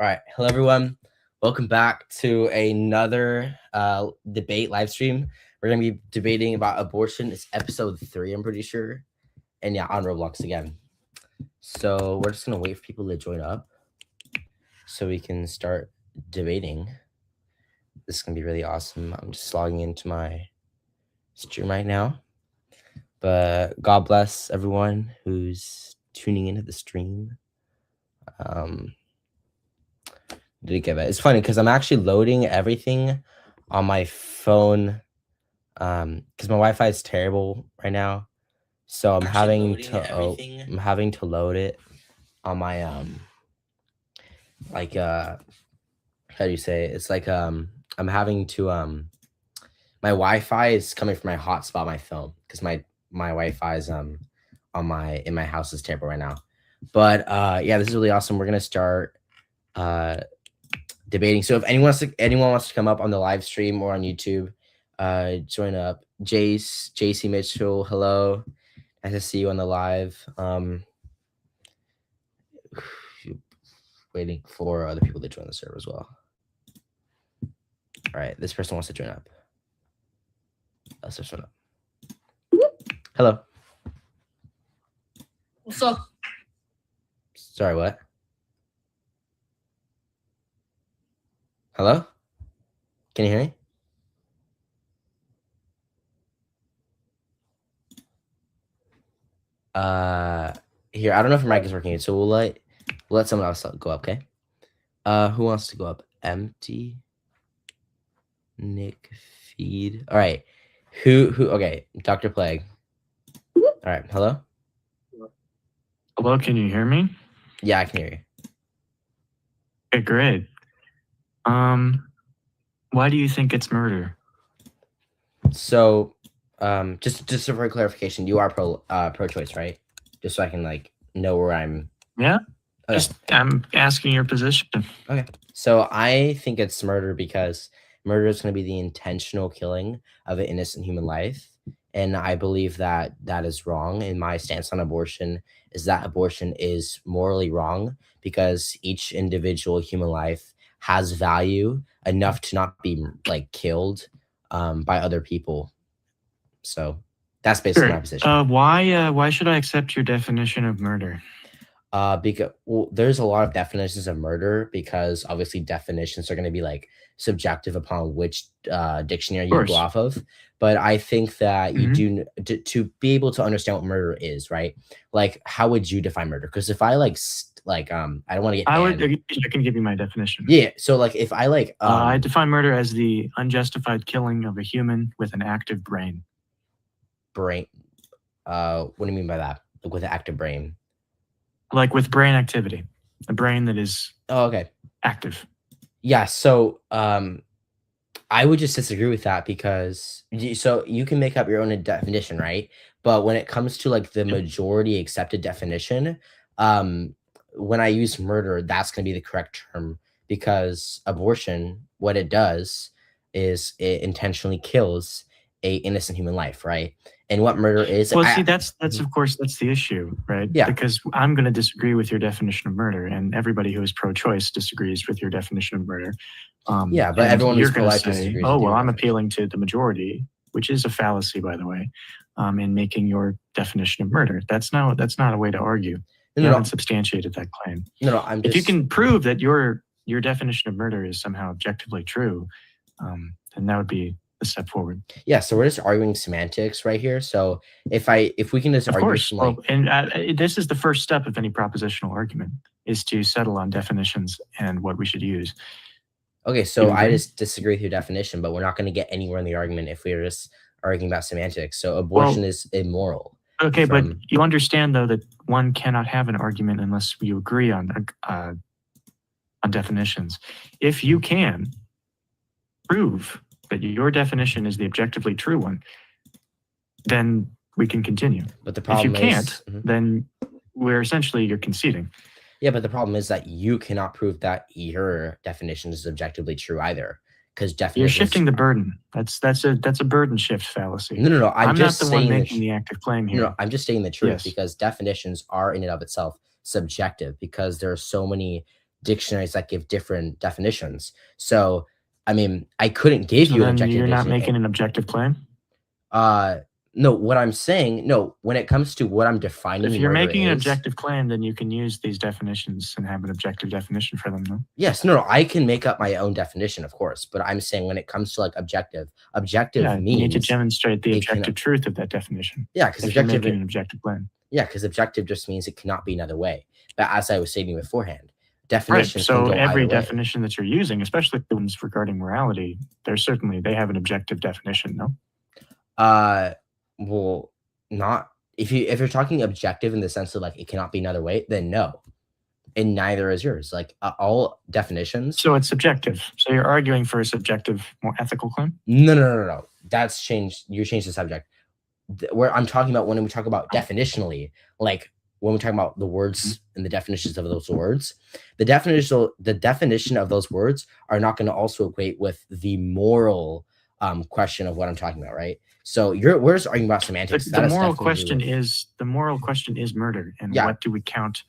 All right. Hello, everyone. Welcome back to another debate live stream. We're going to be debating about abortion. It's episode 3, I'm pretty sure. And yeah, on Roblox again. So we're just going to wait for people to join up so we can start debating. This is going to be really awesome. I'm just logging into my stream right now. But God bless everyone who's tuning into the stream. It's funny because I'm actually loading everything on my phone because my Wi-Fi is terrible right now, so I'm having to load it on my how do you say it? It's like I'm having to my Wi-Fi is coming from my hotspot on my phone because my Wi-Fi is in my house is terrible right now. But yeah, this is really awesome. We're gonna start debating. So if anyone wants to come up on the live stream or on YouTube, join up. JC Mitchell, hello. Nice to see you on the live. Waiting for other people to join the server as well. All right, this person wants to join up. Let's just join up. Hello. What's up? Sorry, what? Hello? Can you hear me? Here, I don't know if your mic is working, so we'll let someone else go up, okay? Who wants to go up? Empty. Nick Feed. All right. Who okay, Dr. Plague. All right, hello? Hello, can you hear me? Yeah, I can hear you. Okay, great. Why do you think it's murder? So, just for clarification, you are pro-choice, right? Just so I can know where I'm. Yeah. Okay. I'm asking your position. Okay. So I think it's murder because murder is going to be the intentional killing of an innocent human life, and I believe that is wrong. And my stance on abortion is that abortion is morally wrong because each individual human life has value enough to not be killed by other people. So that's basically my position. Why should I accept your definition of murder? Because there's a lot of definitions of murder because obviously definitions are going to be subjective upon which dictionary you go off of. But I think that you do to be able to understand what murder is, right? How would you define murder? Because if I I don't want to get I can give you my definition. Yeah, so if I define murder as the unjustified killing of a human with an active brain. What do you mean by that? With an active brain? With brain activity, a brain that is active. Yeah, so I would just disagree with that because you can make up your own definition, right? But when it comes to the majority accepted definition, when I use murder, that's going to be the correct term because abortion, what it does is it intentionally kills a innocent human life, right? And what murder is. Well, see, that's of course that's the issue, right? Yeah. Because I'm going to disagree with your definition of murder, and everybody who is pro-choice disagrees with your definition of murder. Yeah, but everyone who's pro-life disagrees. Oh well, I'm appealing to the majority, which is a fallacy, by the way, in making your definition of murder. That's not a way to argue. You haven't substantiated that claim. No, if you can prove that your definition of murder is somehow objectively true, then that would be a step forward. Yeah, so we're just arguing semantics right here. So if we can just argue, this is the first step of any propositional argument is to settle on definitions and what we should use. Okay, so I just disagree with your definition, but we're not going to get anywhere in the argument if we're just arguing about semantics. So abortion is immoral. Okay, but you understand though that one cannot have an argument unless you agree on definitions. If you can prove that your definition is the objectively true one, then we can continue. But the problem if you can't, then you're conceding. Yeah, but the problem is that you cannot prove that your definition is objectively true either, because you're shifting the burden. That's a burden shift fallacy. No. I'm not the one making the active claim here. No, I'm just stating the truth because definitions are in and of itself subjective because there are so many dictionaries that give different definitions. So, I mean, I couldn't give you an objective You're not definition. making an objective claim? No, what I'm saying, no, when it comes to what I'm defining, if you're making an objective claim, then you can use these definitions and have an objective definition for them, no? Yes, no, I can make up my own definition, of course, but I'm saying when it comes to like objective means you need to demonstrate the objective truth of that definition. Yeah, because objective making an objective claim. Yeah, because objective just means it cannot be another way. But as I was stating beforehand, definitions. Right. So every definition that you're using, especially the ones regarding morality, they have an objective definition, no? Well, not if you're talking objective in the sense of like it cannot be another way, then no. And neither is yours. Like all definitions. So it's subjective. So you're arguing for a subjective, more ethical claim? No. That's changed. You changed the subject. Where I'm talking about when we talk about definitionally, like when we're talking about the words and the definitions of those words, the definition of those words are not going to also equate with the moral question of what I'm talking about, right? So we're just arguing about semantics. The moral question is murder, and what do we count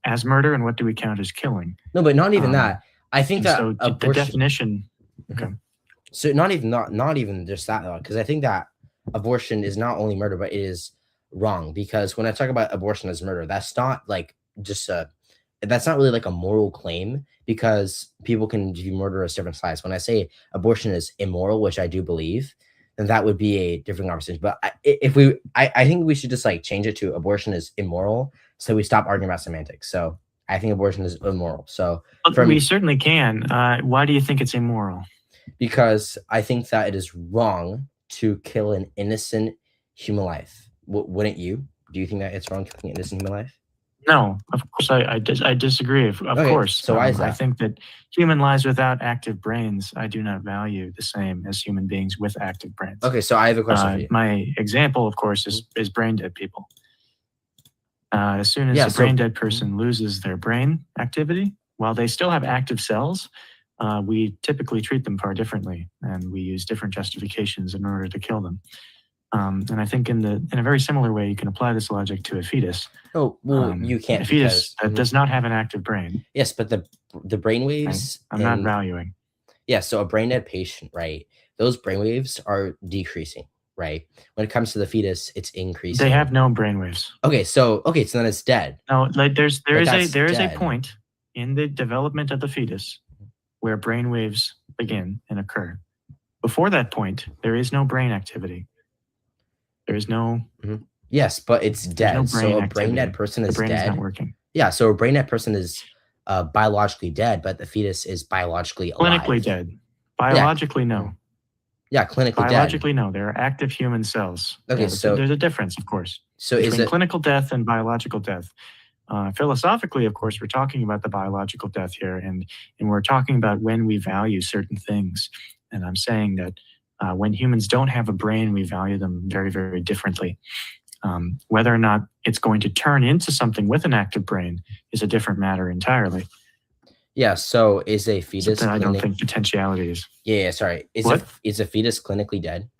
as murder, and what do we count as killing? No, but not even that. I think that so the definition. Okay. So not even just that, because I think that abortion is not only murder, but it is wrong. Because when I talk about abortion as murder, that's not like just that's not really like a moral claim, because people can view murder as different sides. When I say abortion is immoral, which I do believe, then that would be a different conversation. But I think we should just like change it to abortion is immoral, so we stop arguing about semantics. So I think abortion is immoral. So we certainly can. Why do you think it's immoral? Because I think that it is wrong to kill an innocent human life. Wouldn't you? Do you think that it's wrong killing an innocent human life? No, of course I disagree. Of course. So why is that? I think that human lives without active brains, I do not value the same as human beings with active brains. Okay, so I have a question for you. My example, of course, is brain dead people. As soon as a brain dead person loses their brain activity, while they still have active cells, we typically treat them far differently, and we use different justifications in order to kill them. And I think in a very similar way, you can apply this logic to a fetus. Oh, well, you can't. A fetus that does not have an active brain. Yes, but the brain waves. I'm not valuing. Yeah, so a brain dead patient, right? Those brain waves are decreasing, right? When it comes to the fetus, it's increasing. They have no brain waves. Okay, so then it's dead. No, like there is a point in the development of the fetus where brain waves begin and occur. Before that point, there is no brain activity. There is no. Yes, but it's dead. No so a brain dead person is dead. The brain is not working. Yeah, so a brain dead person is biologically dead, but the fetus is biologically alive. Clinically dead. Biologically, no. Yeah, clinically biologically, no. There are active human cells. Okay, so there's a difference, of course. So between clinical death and biological death. Philosophically, of course, we're talking about the biological death here, and we're talking about when we value certain things. And I'm saying that when humans don't have a brain, we value them very, very differently. Whether or not it's going to turn into something with an active brain is a different matter entirely. Yeah, so is a fetus... I don't think potentiality is... Yeah, sorry. Is a fetus clinically dead?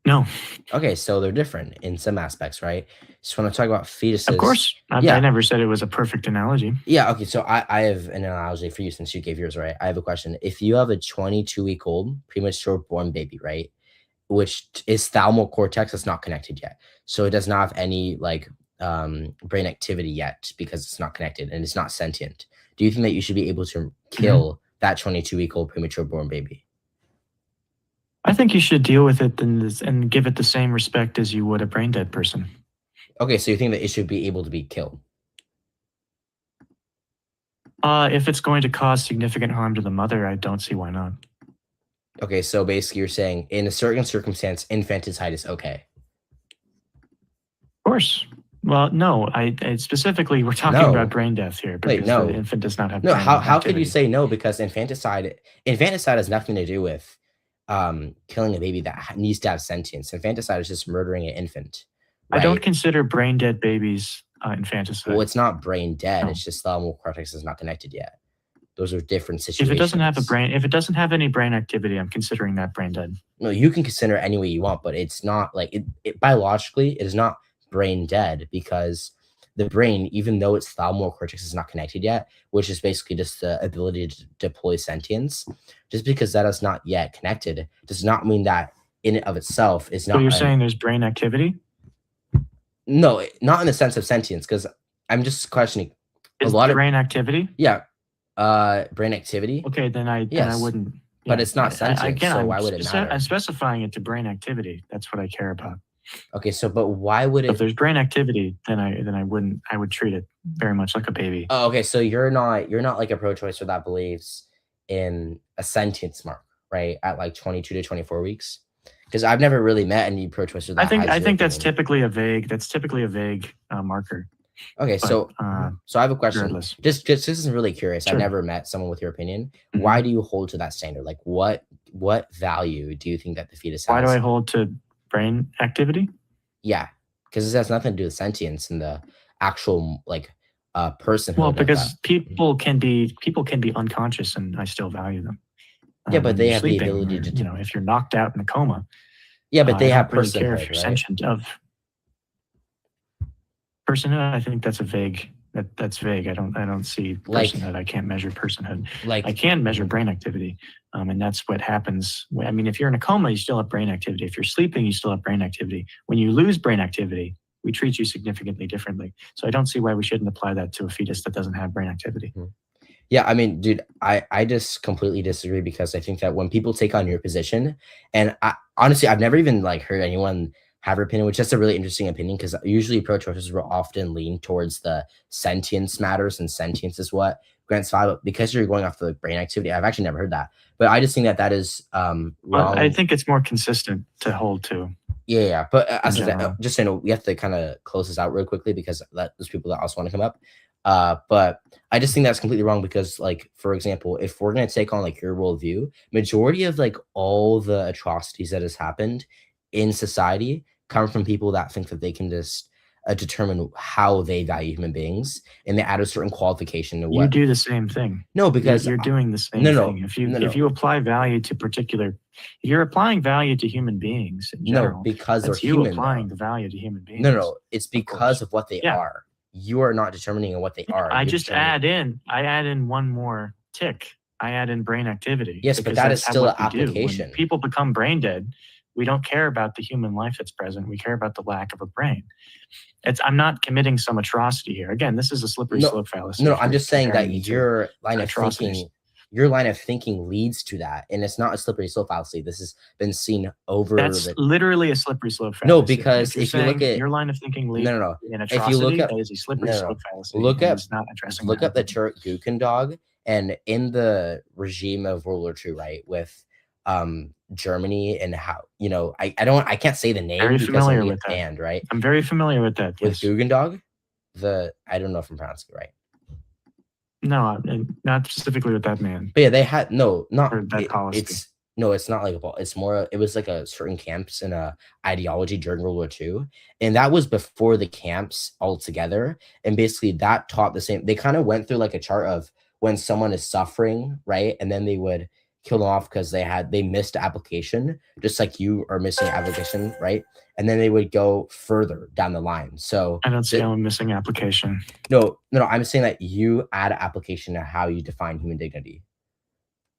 No. Okay, so they're different in some aspects, right? So when I talk about fetuses... Of course. I never said it was a perfect analogy. Yeah, okay, so I have an analogy for you since you gave yours, right? I have a question. If you have a 22-week-old premature born baby, right, which is thalamal cortex, that's not connected yet. So it does not have any, like, brain activity yet because it's not connected and it's not sentient. Do you think that you should be able to kill that 22-week-old premature born baby? I think you should deal with it and give it the same respect as you would a brain dead person. Okay, so you think that it should be able to be killed? If it's going to cause significant harm to the mother, I don't see why not. Okay, so basically you're saying in a certain circumstance, infanticide is okay. Of course. Well, no, I specifically we're talking about brain death here because the infant does not have brain activity. How could you say no? Because infanticide has nothing to do with killing a baby that needs to have sentience. Infanticide is just murdering an infant. Right? I don't consider brain dead babies infanticide. Well, it's not brain dead. No. It's just thalamal cortex is not connected yet. Those are different situations. If it doesn't have any brain activity, I'm considering that brain dead. No, you can consider it any way you want, but it's not like it biologically, it is not brain dead because the brain, even though its thalamoral cortex is not connected yet, which is basically just the ability to deploy sentience, just because that is not yet connected does not mean that in and of itself is not. So you're saying there's brain activity? No, not in the sense of sentience, because I'm just questioning Is a lot brain activity? Yeah, brain activity. Okay, then I wouldn't. But it's not sentient, so why would it matter? I'm specifying it to brain activity. That's what I care about. Okay, so but why would it? If there's brain activity, then I wouldn't. I would treat it very much like a baby. Oh, okay, so you're not like a pro-choicer that believes in a sentience mark, right? At like 22 to 24 weeks, because I've never really met any pro-choicer that. I think that's typically a vague. Marker. Okay, but, so I have a question. Regardless. Just this is really curious. Sure. I've never met someone with your opinion. Mm-hmm. Why do you hold to that standard? Like, what value do you think that the fetus has? Why do I hold to brain activity? Yeah, because it has nothing to do with sentience and the actual like person. Well, because people can be unconscious, and I still value them. Yeah, but they have the ability to. If you're knocked out in a coma. Yeah, but they have personhood, really care if you're sentient of. Personhood, I think that's vague. That's vague. I don't see personhood. I can't measure personhood. Like I can measure brain activity, and that's what happens. I mean, if you're in a coma, you still have brain activity. If you're sleeping, you still have brain activity. When you lose brain activity, we treat you significantly differently. So I don't see why we shouldn't apply that to a fetus that doesn't have brain activity. Yeah, I mean, dude, I just completely disagree, because I think that when people take on your position, and honestly, I've never even like heard anyone have her opinion, which is a really interesting opinion, because usually pro-choicers will often lean towards the sentience matters, and sentience is what grants value. But because you're going off the brain activity, I've actually never heard that. But I just think that is wrong. I think it's more consistent to hold to. Yeah. But just so you know, we have to kind of close this out real quickly, because there's people that also want to come up. But I just think that's completely wrong, because, like, for example, if we're going to take on like your worldview, majority of like all the atrocities that has happened in society come from people that think that they can just determine how they value human beings, and they add a certain qualification to what you do. The same thing. No, because you're doing the same thing. If you apply value to if you're applying value to human beings in general, because that's they're human, applying the value to human beings. No, it's because of what they are. You are not determining what they are. I add in one more tick. I add in brain activity. Yes, but that is still an application. When people become brain dead, we don't care about the human life that's present. We care about the lack of a brain. I'm not committing some atrocity here. Again, this is a slippery slope fallacy. No, I'm just saying that your line of thinking leads to that, and it's not a slippery slope fallacy. This has been seen over. That's literally a slippery slope fallacy. No, because if you look at your line of thinking leads to an atrocity, if you look at that is a slippery slope fallacy. Look up the Turk Gukhan dog, and in the regime of World War II, right, with Germany, and how I can't say the name. Very familiar with that. Banned, right? I'm very familiar with that. With Guggen dog, I don't know if I'm pronouncing it right. No, not specifically with that man. But yeah, they had that policy. It's not like a ball. It's more. It was like a certain camps and a ideology during World War II, and that was before the camps altogether. And basically, that taught the same. They kind of went through like a chart of when someone is suffering, right, and then they would kill them off because they missed application, just like you are missing application, right? And then they would go further down the line. So I don't see how I'm missing application. No, I'm saying that you add application to how you define human dignity.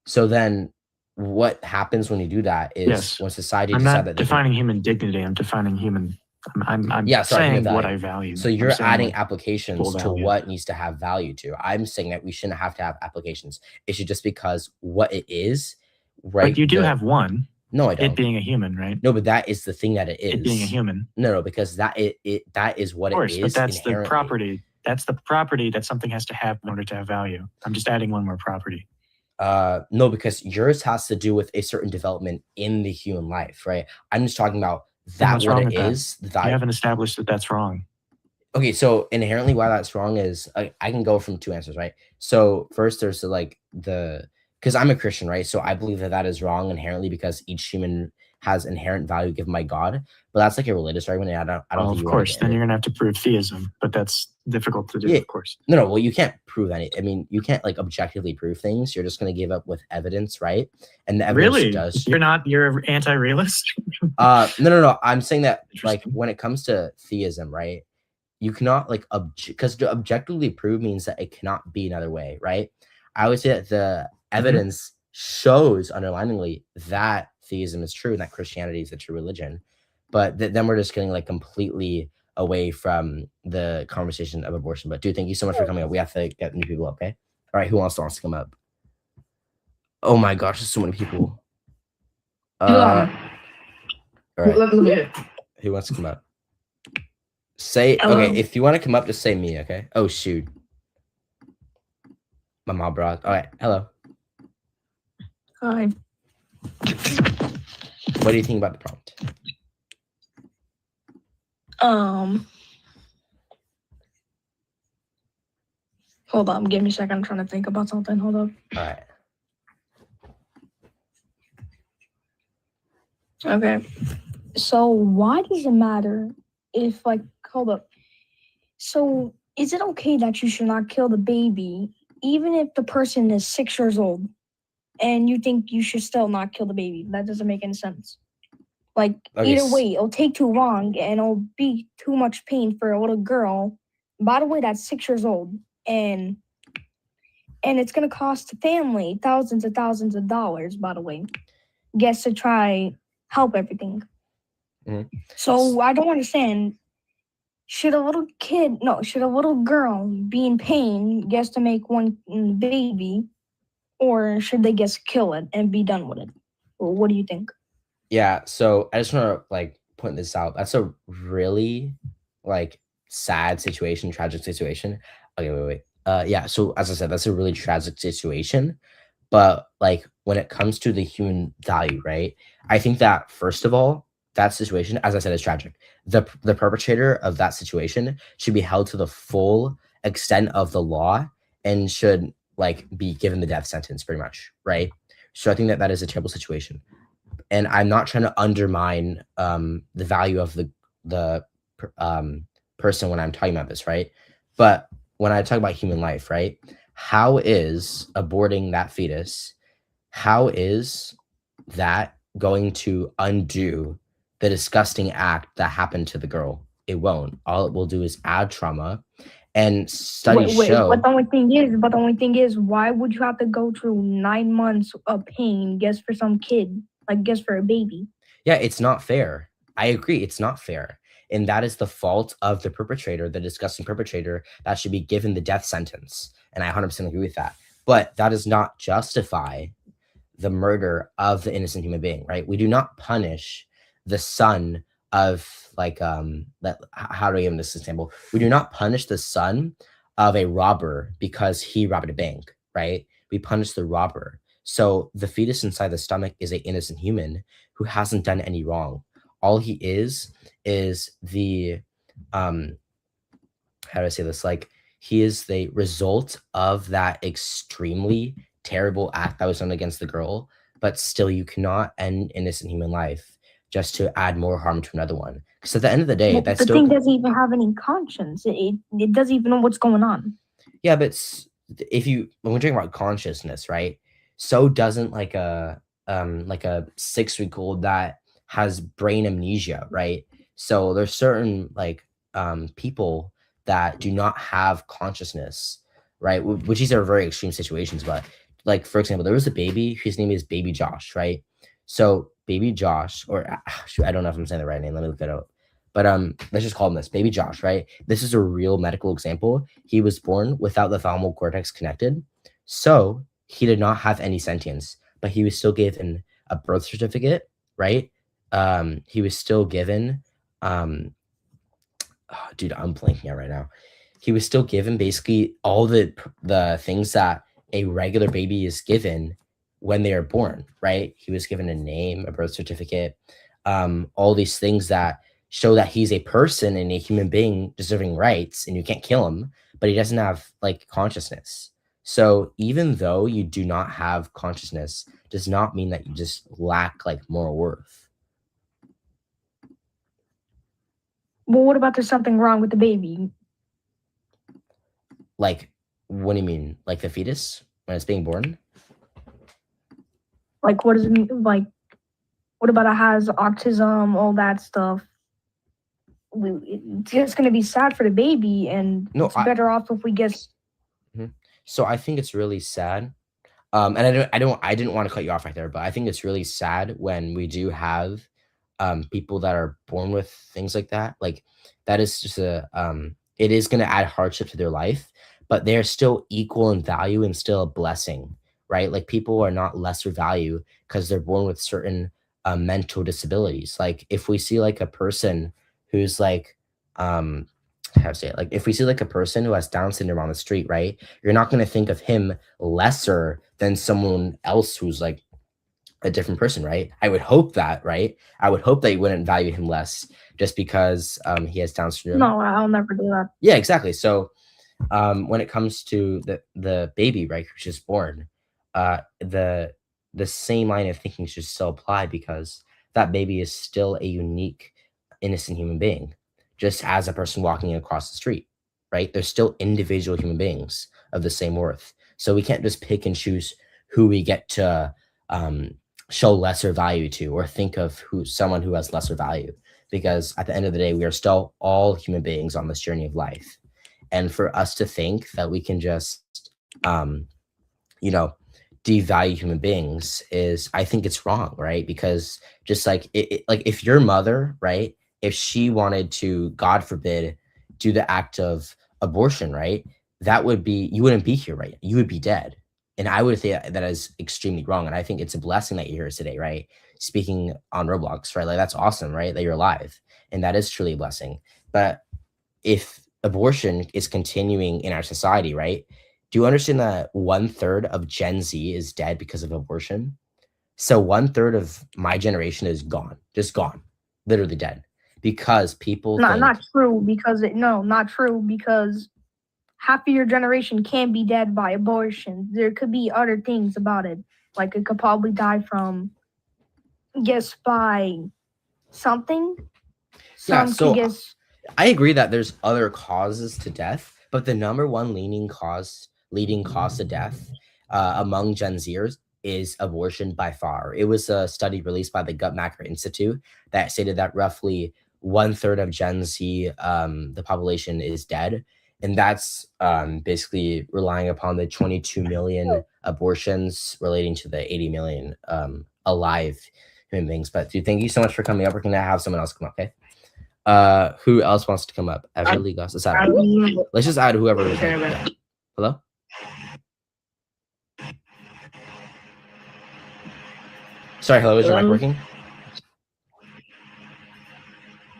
So then what happens when you do that is when society I'm not defining human dignity, I'm defining human. I'm saying what I value. So you're adding applications to what needs to have value to. I'm saying that we shouldn't have to have applications. It should just because what it is, right? But you do have one. No, I don't. It being a human, right? No, but that is the thing that it is. It being a human. No, because that is what it is. But that's the property. That's the property that something has to have in order to have value. I'm just adding one more property. No, because yours has to do with a certain development in the human life, right? I'm just talking about what it is. You haven't established that that's wrong. Okay, so inherently why that's wrong is I can go from two answers, right? So first there's because I'm a Christian, right? So I believe that is wrong inherently because each human has inherent value given by God. But that's like a religious argument. I don't think of course, then you're gonna have to prove theism, but that's difficult to do, of course. No, well, you can't prove any. I mean, you can't like objectively prove things. You're just gonna give up with evidence, right? And the evidence does. You're anti-realist? No. I'm saying that like when it comes to theism, right? you cannot like because to objectively prove means that it cannot be another way, right? I would say that the evidence shows underliningly that theism is true and that Christianity is the true religion, but then we're just getting like completely away from the conversation of abortion. But dude, thank you so much for coming up. We have to get new people up, okay? All right, who else wants to come up? Oh my gosh, there's so many people. All right. Who wants to come up? Say okay. If you want to come up, just say me, okay? Oh shoot. My mom brought. All right. Hello. Hi. What do you think about the prompt? Hold on. Give me a second. I'm trying to think about something. Hold up. All right. Okay. So why does it matter if hold up. So is it okay that you should not kill the baby even if the person is 6 years old and you think you should still not kill the baby? That doesn't make any sense. Okay, either way, it'll take too long and it'll be too much pain for a little girl. By the way, that's 6 years old and it's gonna cost the family thousands and thousands of dollars, by the way. Guess to try help everything. Mm-hmm. So I don't understand. Should a little girl be in pain just to make one baby, or should they just kill it and be done with it? Well, what do you think? Yeah, so I just want to point this out. That's a really sad situation, tragic situation. Okay, wait. Yeah, so as I said, that's a really tragic situation. But when it comes to the human value, right? I think that first of all, that situation, as I said, is tragic. The perpetrator of that situation should be held to the full extent of the law and should be given the death sentence, pretty much, right? So I think that is a terrible situation, and I'm not trying to undermine the value of the person when I'm talking about this, right? But when I talk about human life, right? How is aborting that fetus? How is that going to undo the disgusting act that happened to the girl? It won't. All it will do is add trauma. And studies show. But the only thing is, why would you have to go through 9 months of pain just for some kid, just for a baby? Yeah, it's not fair. I agree, it's not fair. And that is the fault of the perpetrator, the disgusting perpetrator, that should be given the death sentence. And I 100% agree with that. But that does not justify the murder of the innocent human being, right? We do not punish the son of how do I give this example? We do not punish the son of a robber because he robbed a bank, right? We punish the robber. So the fetus inside the stomach is an innocent human who hasn't done any wrong. All he is the how do I say this? He is the result of that extremely terrible act that was done against the girl, but still you cannot end innocent human life just to add more harm to another one. Because at the end of the day, the thing doesn't even have any conscience. It doesn't even know what's going on. Yeah, but when we're talking about consciousness, right? So doesn't a 6-week-old that has brain amnesia, right? So there's certain people that do not have consciousness, right? Which these are very extreme situations, but for example, there was a baby, his name is Baby Josh, right? So Baby Josh, or I don't know if I'm saying the right name, let me look it up. But let's just call him this, Baby Josh, right? This is a real medical example. He was born without the thalamal cortex connected, so he did not have any sentience, but he was still given a birth certificate, right? He was still given, dude, I'm blanking out right now. He was still given basically all the things that a regular baby is given when they are born, right? He was given a name, a birth certificate, all these things that show that he's a person and a human being deserving rights, and you can't kill him, but he doesn't have consciousness. So even though you do not have consciousness, does not mean that you just lack moral worth. Well, what about there's something wrong with the baby? What do you mean? The fetus when it's being born? What does it mean? What about it has autism, all that stuff? it's just going to be sad for the baby, and No, it's better off if we get. So I think it's really sad. And I didn't want to cut you off right there, but I think it's really sad when we do have people that are born with things like that. Like that is just it is going to add hardship to their life, but they're still equal in value and still a blessing, right? Like people are not lesser value because they're born with certain mental disabilities. Like if we see like a person who's like, how to say it? Like if we see like a person who has Down syndrome on the street, right? You're not going to think of him lesser than someone else who's like a different person, right? I would hope that, right? I would hope that you wouldn't value him less just because he has Down syndrome. No, I'll never do that. Yeah, exactly. So when it comes to the baby, right, who's just born, the same line of thinking should still apply because that baby is still a unique, innocent human being, just as a person walking across the street, right? They're still individual human beings of the same worth. So we can't just pick and choose who we get to show lesser value to or think of someone who has lesser value, because at the end of the day, we are still all human beings on this journey of life. And for us to think that we can just, devalue human beings I think it's wrong, right? Because just like like if your mother, right, if she wanted to, God forbid, do the act of abortion, right, that would be, you wouldn't be here, right? You would be dead. And I would say that is extremely wrong. And I think it's a blessing that you're here today, right? Speaking on Roblox, right? Like that's awesome, right? That you're alive. And that is truly a blessing. But if abortion is continuing in our society, right? Do you understand that 1/3 of Gen Z is dead because of abortion? So 1/3 of my generation is gone, just gone, literally dead, because people Not true, because not true, because half of your generation can be dead by abortion. There could be other things about it, like it could probably die from, by something. Yeah, Some so could guess. I agree that there's other causes to death, but the number one leading cause to death among Gen Zers is abortion by far. It was a study released by the Guttmacher Institute that stated that roughly 1/3 of Gen Z, the population, is dead. And that's basically relying upon the 22 million abortions relating to the 80 million alive human beings. But dude, thank you so much for coming up. We're going to have someone else come up, okay? Who else wants to come up? Everly Gus. Let's just add whoever. Hello? Sorry, hello, is your mic working?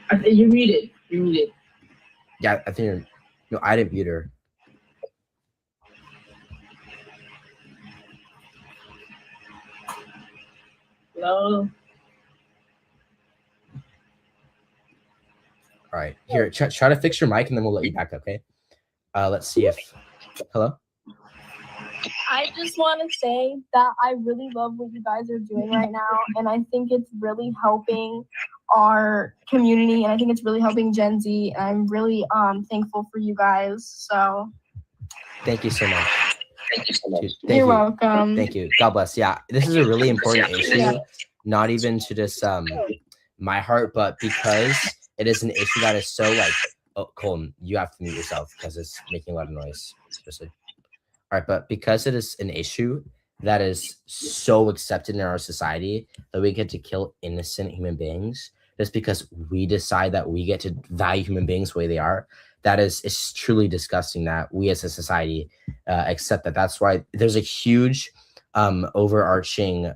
I think you're muted. You're muted. Yeah, I think you're. No, I didn't mute her. Hello? All right, here, try to fix your mic and then we'll let you back, okay? Let's see if. Hello? I just want to say that I really love what you guys are doing right now, and I think it's really helping our community, and I think it's really helping Gen Z, and I'm really thankful for you guys. So Thank you so much. Dude, you're welcome. Thank you. God bless. Yeah, this is a really important issue, Yeah. not even to just my heart, but because it is an issue that is so like, oh, Colton, you have to mute yourself because it's making a lot of noise. Seriously. All right, but because it is an issue that is so accepted in our society that we get to kill innocent human beings just because we decide that we get to value human beings the way they are, it's truly disgusting that we as a society accept that. That's why there's a huge overarching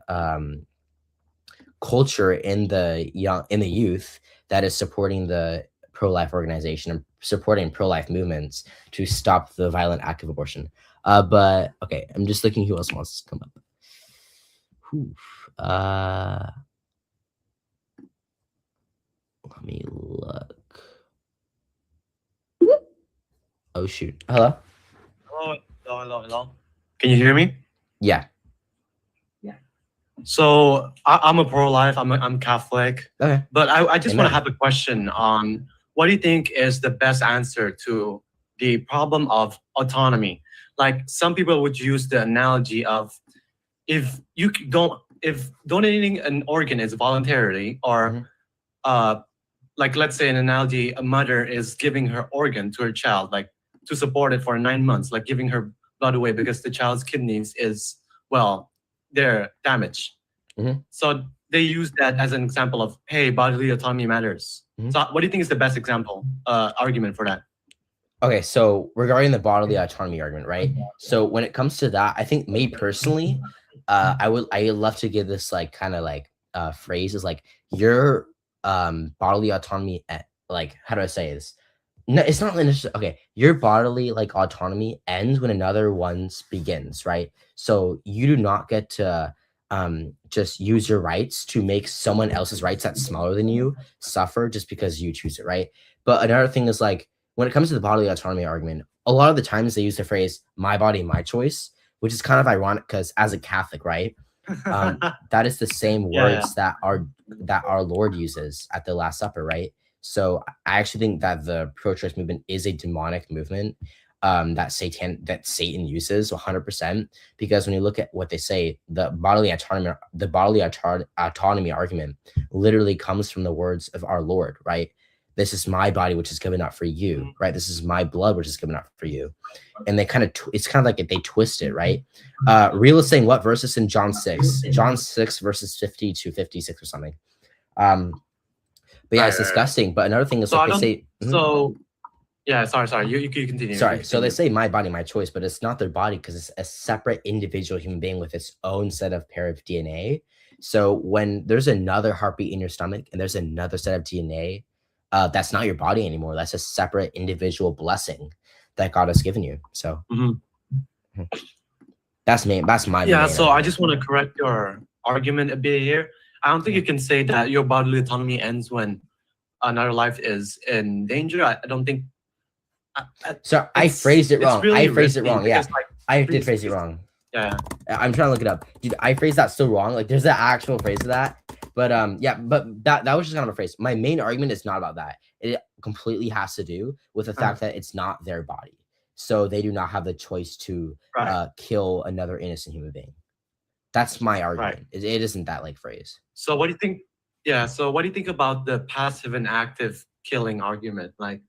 culture in the youth that is supporting the pro-life organization and supporting pro-life movements to stop the violent act of abortion. But okay, I'm just looking who else wants to come up. Let me look. Oh shoot. Hello? Hello. Can you hear me? Yeah. So I'm a pro-life. I'm Catholic. Okay. But I just want Amen. to have a question on what do you think is the best answer to the problem of autonomy? Like some people would use the analogy of if donating an organ is voluntarily or like let's say an analogy, a mother is giving her organ to her child, like to support it for 9 months, like giving her blood away because the child's kidneys is, well, they're damaged. So they use that as an example of, hey, bodily autonomy matters. So what do you think is the best example, argument for that? Okay, so regarding the bodily autonomy argument, right? So when it comes to that, I think me personally, I love to give this like kind of like phrase is like your bodily autonomy, like how do I say this? No, it's not okay. Your bodily like autonomy ends when another one's begins, right? So you do not get to just use your rights to make someone else's rights that's smaller than you suffer just because you choose it, right? But another thing is like when it comes to the bodily autonomy argument, a lot of the times they use the phrase "my body, my choice," which is kind of ironic because as a Catholic, right, that is the same words that our Lord uses at the Last Supper, right? So I actually think that the pro-choice movement is a demonic movement that Satan uses 100%, because when you look at what they say, the bodily autonomy argument literally comes from the words of our Lord, right? This is my body, which is given up for you, right? This is my blood, which is given up for you. And they kind of, it's kind of like they twist it, right? Real is saying what verses in John 6? John 6 verses 50 to 56 or something. But yeah, it's disgusting. But another thing is So like they say. So yeah, sorry. You continue. Sorry. So they say my body, my choice, but it's not their body because it's a separate individual human being with its own set of pair of DNA. So when there's another heartbeat in your stomach and there's another set of DNA, that's not your body anymore. That's a separate individual blessing that God has given you. So that's me. That's my yeah. So I just want to correct your argument a bit here. I don't think you can say that your bodily autonomy ends when another life is in danger. I don't think. So I phrased it wrong. Really I phrased it wrong. Yeah, like, I did phrase it wrong. Yeah. I'm trying to look it up. Dude, I phrased that so wrong. Like there's an actual phrase of that. But yeah, but that was just kind of a phrase. My main argument is not about that. It completely has to do with the fact that it's not their body. So they do not have the choice to kill another innocent human being. That's my argument. It isn't that like phrase. So what do you think? Yeah. So what do you think about the passive and active killing argument? Like,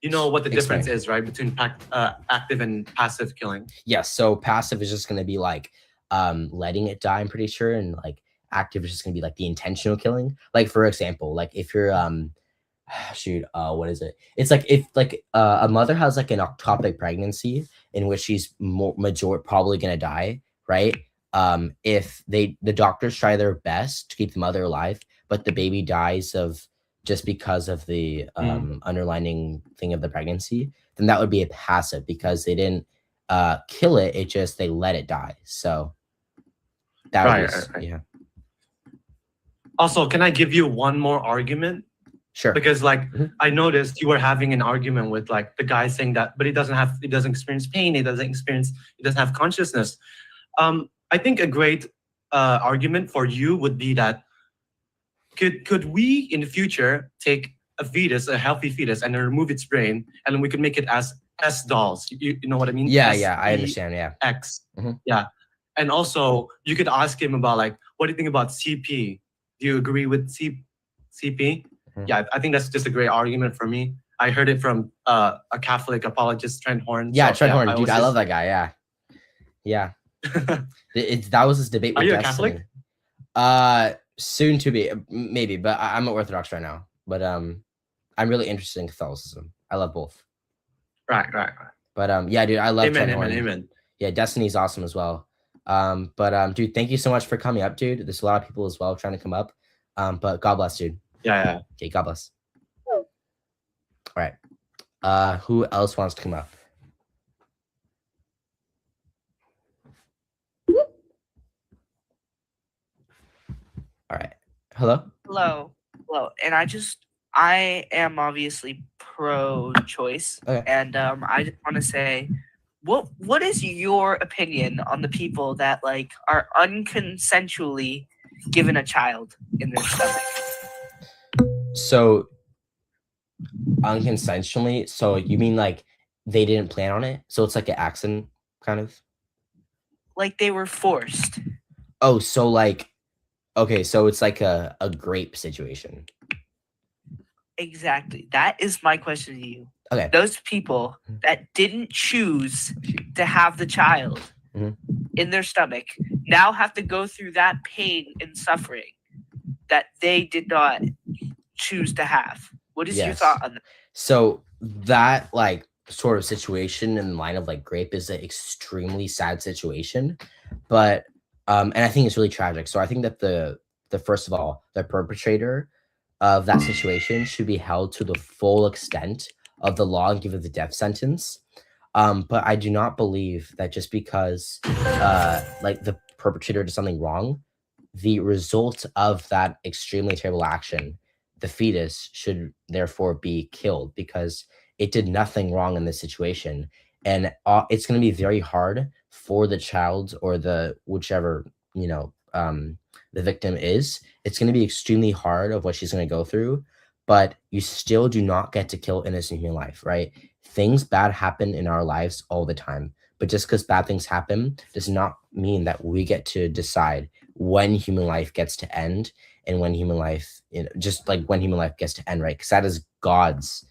you know what the difference is, right, between active and passive killing? Yes. So passive is just going to be like letting it die, I'm pretty sure, and like active is just going to be like the intentional killing. Like for example, like if you're what is it? It's like if like a mother has like an ectopic pregnancy in which she's probably going to die, right? If the doctors try their best to keep the mother alive, but the baby dies of just because of the underlining thing of the pregnancy, then that would be a passive because they didn't kill it. It just, they let it die. So that was, yeah. Also, can I give you one more argument? Sure. Because like I noticed you were having an argument with like the guy saying that, but he doesn't experience pain. He doesn't have consciousness. I think a great argument for you would be that could we in the future take a healthy fetus, and then remove its brain, and then we could make it as S dolls. You know what I mean? Yeah, yeah, I understand. Yeah. X. Yeah. And also you could ask him about like, what do you think about CP? Do you agree with CP? Yeah, I think that's just a great argument for me. I heard it from a Catholic apologist, Trent Horn. Yeah, Trent Horn, dude, I love that guy. Yeah, yeah. That was his debate. Are with you Destiny. a Catholic? Soon to be, maybe, but I'm Orthodox right now. But I'm really interested in Catholicism. I love both. Right. But yeah, dude, I love Trent Horn. Amen. Yeah, Destiny's awesome as well. But dude, thank you so much for coming up, dude. There's a lot of people as well trying to come up. But God bless, dude. Yeah. Okay, God bless. All right. Who else wants to come up? All right. Hello. And I am obviously pro-choice. Okay. And I just want to say, what is your opinion on the people that like are unconsensually given a child in their stomach? So unconsensually, so you mean like they didn't plan on it? So it's like an accident kind of? Like they were forced. Oh, so like, okay, so it's like a grape situation. Exactly. That is my question to you. Okay. Those people that didn't choose to have the child Mhm. in their stomach now have to go through that pain and suffering that they did not choose to have. What is your Yes. thought on that? So that like sort of situation in line of like rape is an extremely sad situation, but and I think it's really tragic. So I think that the first of all, the perpetrator of that situation should be held to the full extent of the law and given the death sentence. But I do not believe that just because like the perpetrator did something wrong, the result of that extremely terrible action, the fetus should therefore be killed because it did nothing wrong in this situation. And it's going to be very hard for the child or the whichever, the victim is. It's going to be extremely hard of what she's going to go through, but you still do not get to kill innocent human life, right? Things bad happen in our lives all the time, but just because bad things happen does not mean that we get to decide when human life gets to end and when human life, just like when human life gets to end, right? Because that is God's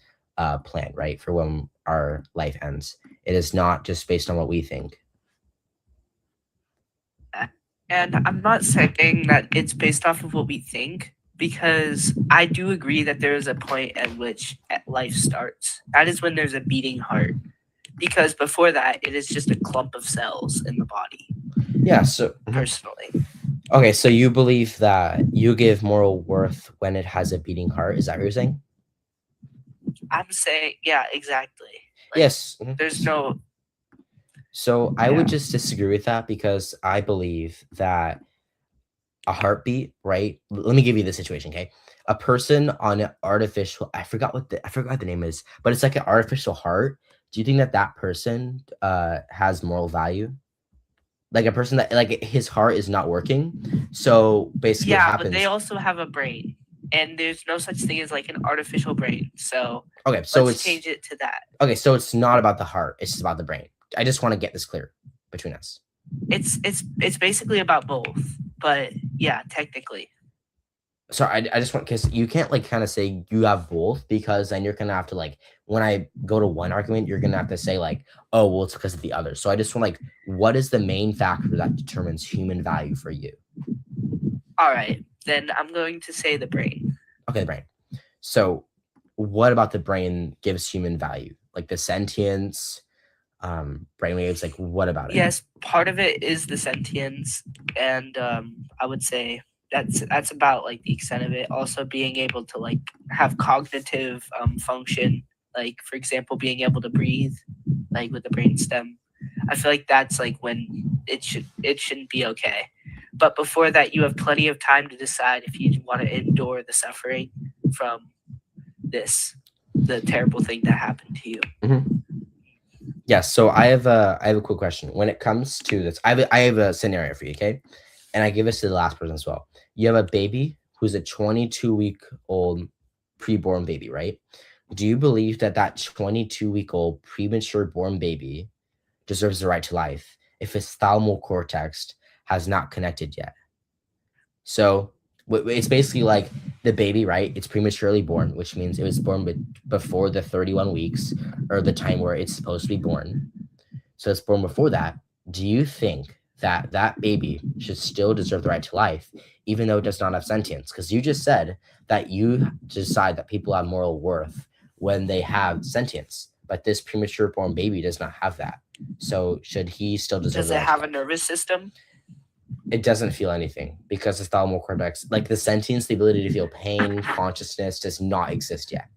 plan, right? For when our life ends. It is not just based on what we think. And I'm not saying that it's based off of what we think, because I do agree that there is a point at which life starts. That is when there's a beating heart. Because before that, it is just a clump of cells in the body. Yeah, so Personally. okay, so you believe that you give moral worth when it has a beating heart. Is that what you're saying? I'm saying, yeah, exactly. Like, Yes. There's no. So I would Yeah. just disagree with that because I believe that a heartbeat, right? Let me give you the situation, okay? A person on an artificial, I forgot what the name is, but it's like an artificial heart. Do you think that that person has moral value? Like a person that like his heart is not working. So basically, what Yeah, happens? but they also have a brain, and there's no such thing as like an artificial brain. So Okay, so let's it's change it to that. okay. So it's not about the heart; it's just about the brain. I just want to get this clear between us. It's basically about both, but yeah, technically. Sorry, I just want because you can't like kind of say you have both because then you're gonna have to like when I go to one argument, you're gonna have to say like, oh well, it's because of the other. So I just want like, what is the main factor that determines human value for you? All right, then I'm going to say the brain. Okay, the brain. So what about the brain gives human value? Like the sentience, brainwaves, like what about it? Yes, part of it is the sentience, and I would say that's about like the extent of it. Also, being able to like have cognitive function, like for example, being able to breathe, like with the brainstem. I feel like that's like when it shouldn't be okay. But before that, you have plenty of time to decide if you want to endure the suffering from the terrible thing that happened to you. Mm-hmm. Yeah, so I have a quick question. When it comes to this, I have a scenario for you, okay? And I give this to the last person as well. You have a baby who's a 22-week-old preborn baby, right? Do you believe that that 22-week-old premature born baby deserves the right to life if his thalamal cortex has not connected yet? So it's basically like the baby, right? It's prematurely born, which means it was born before the 31 weeks or the time where it's supposed to be born. So it's born before that. Do you think that that baby should still deserve the right to life, even though it does not have sentience? Because you just said that you decide that people have moral worth when they have sentience, but this premature born baby does not have that. So should he still deserve Does the it right have to a life? nervous system? It doesn't feel anything because the thalamal cortex, like the sentience, the ability to feel pain, consciousness, does not exist yet.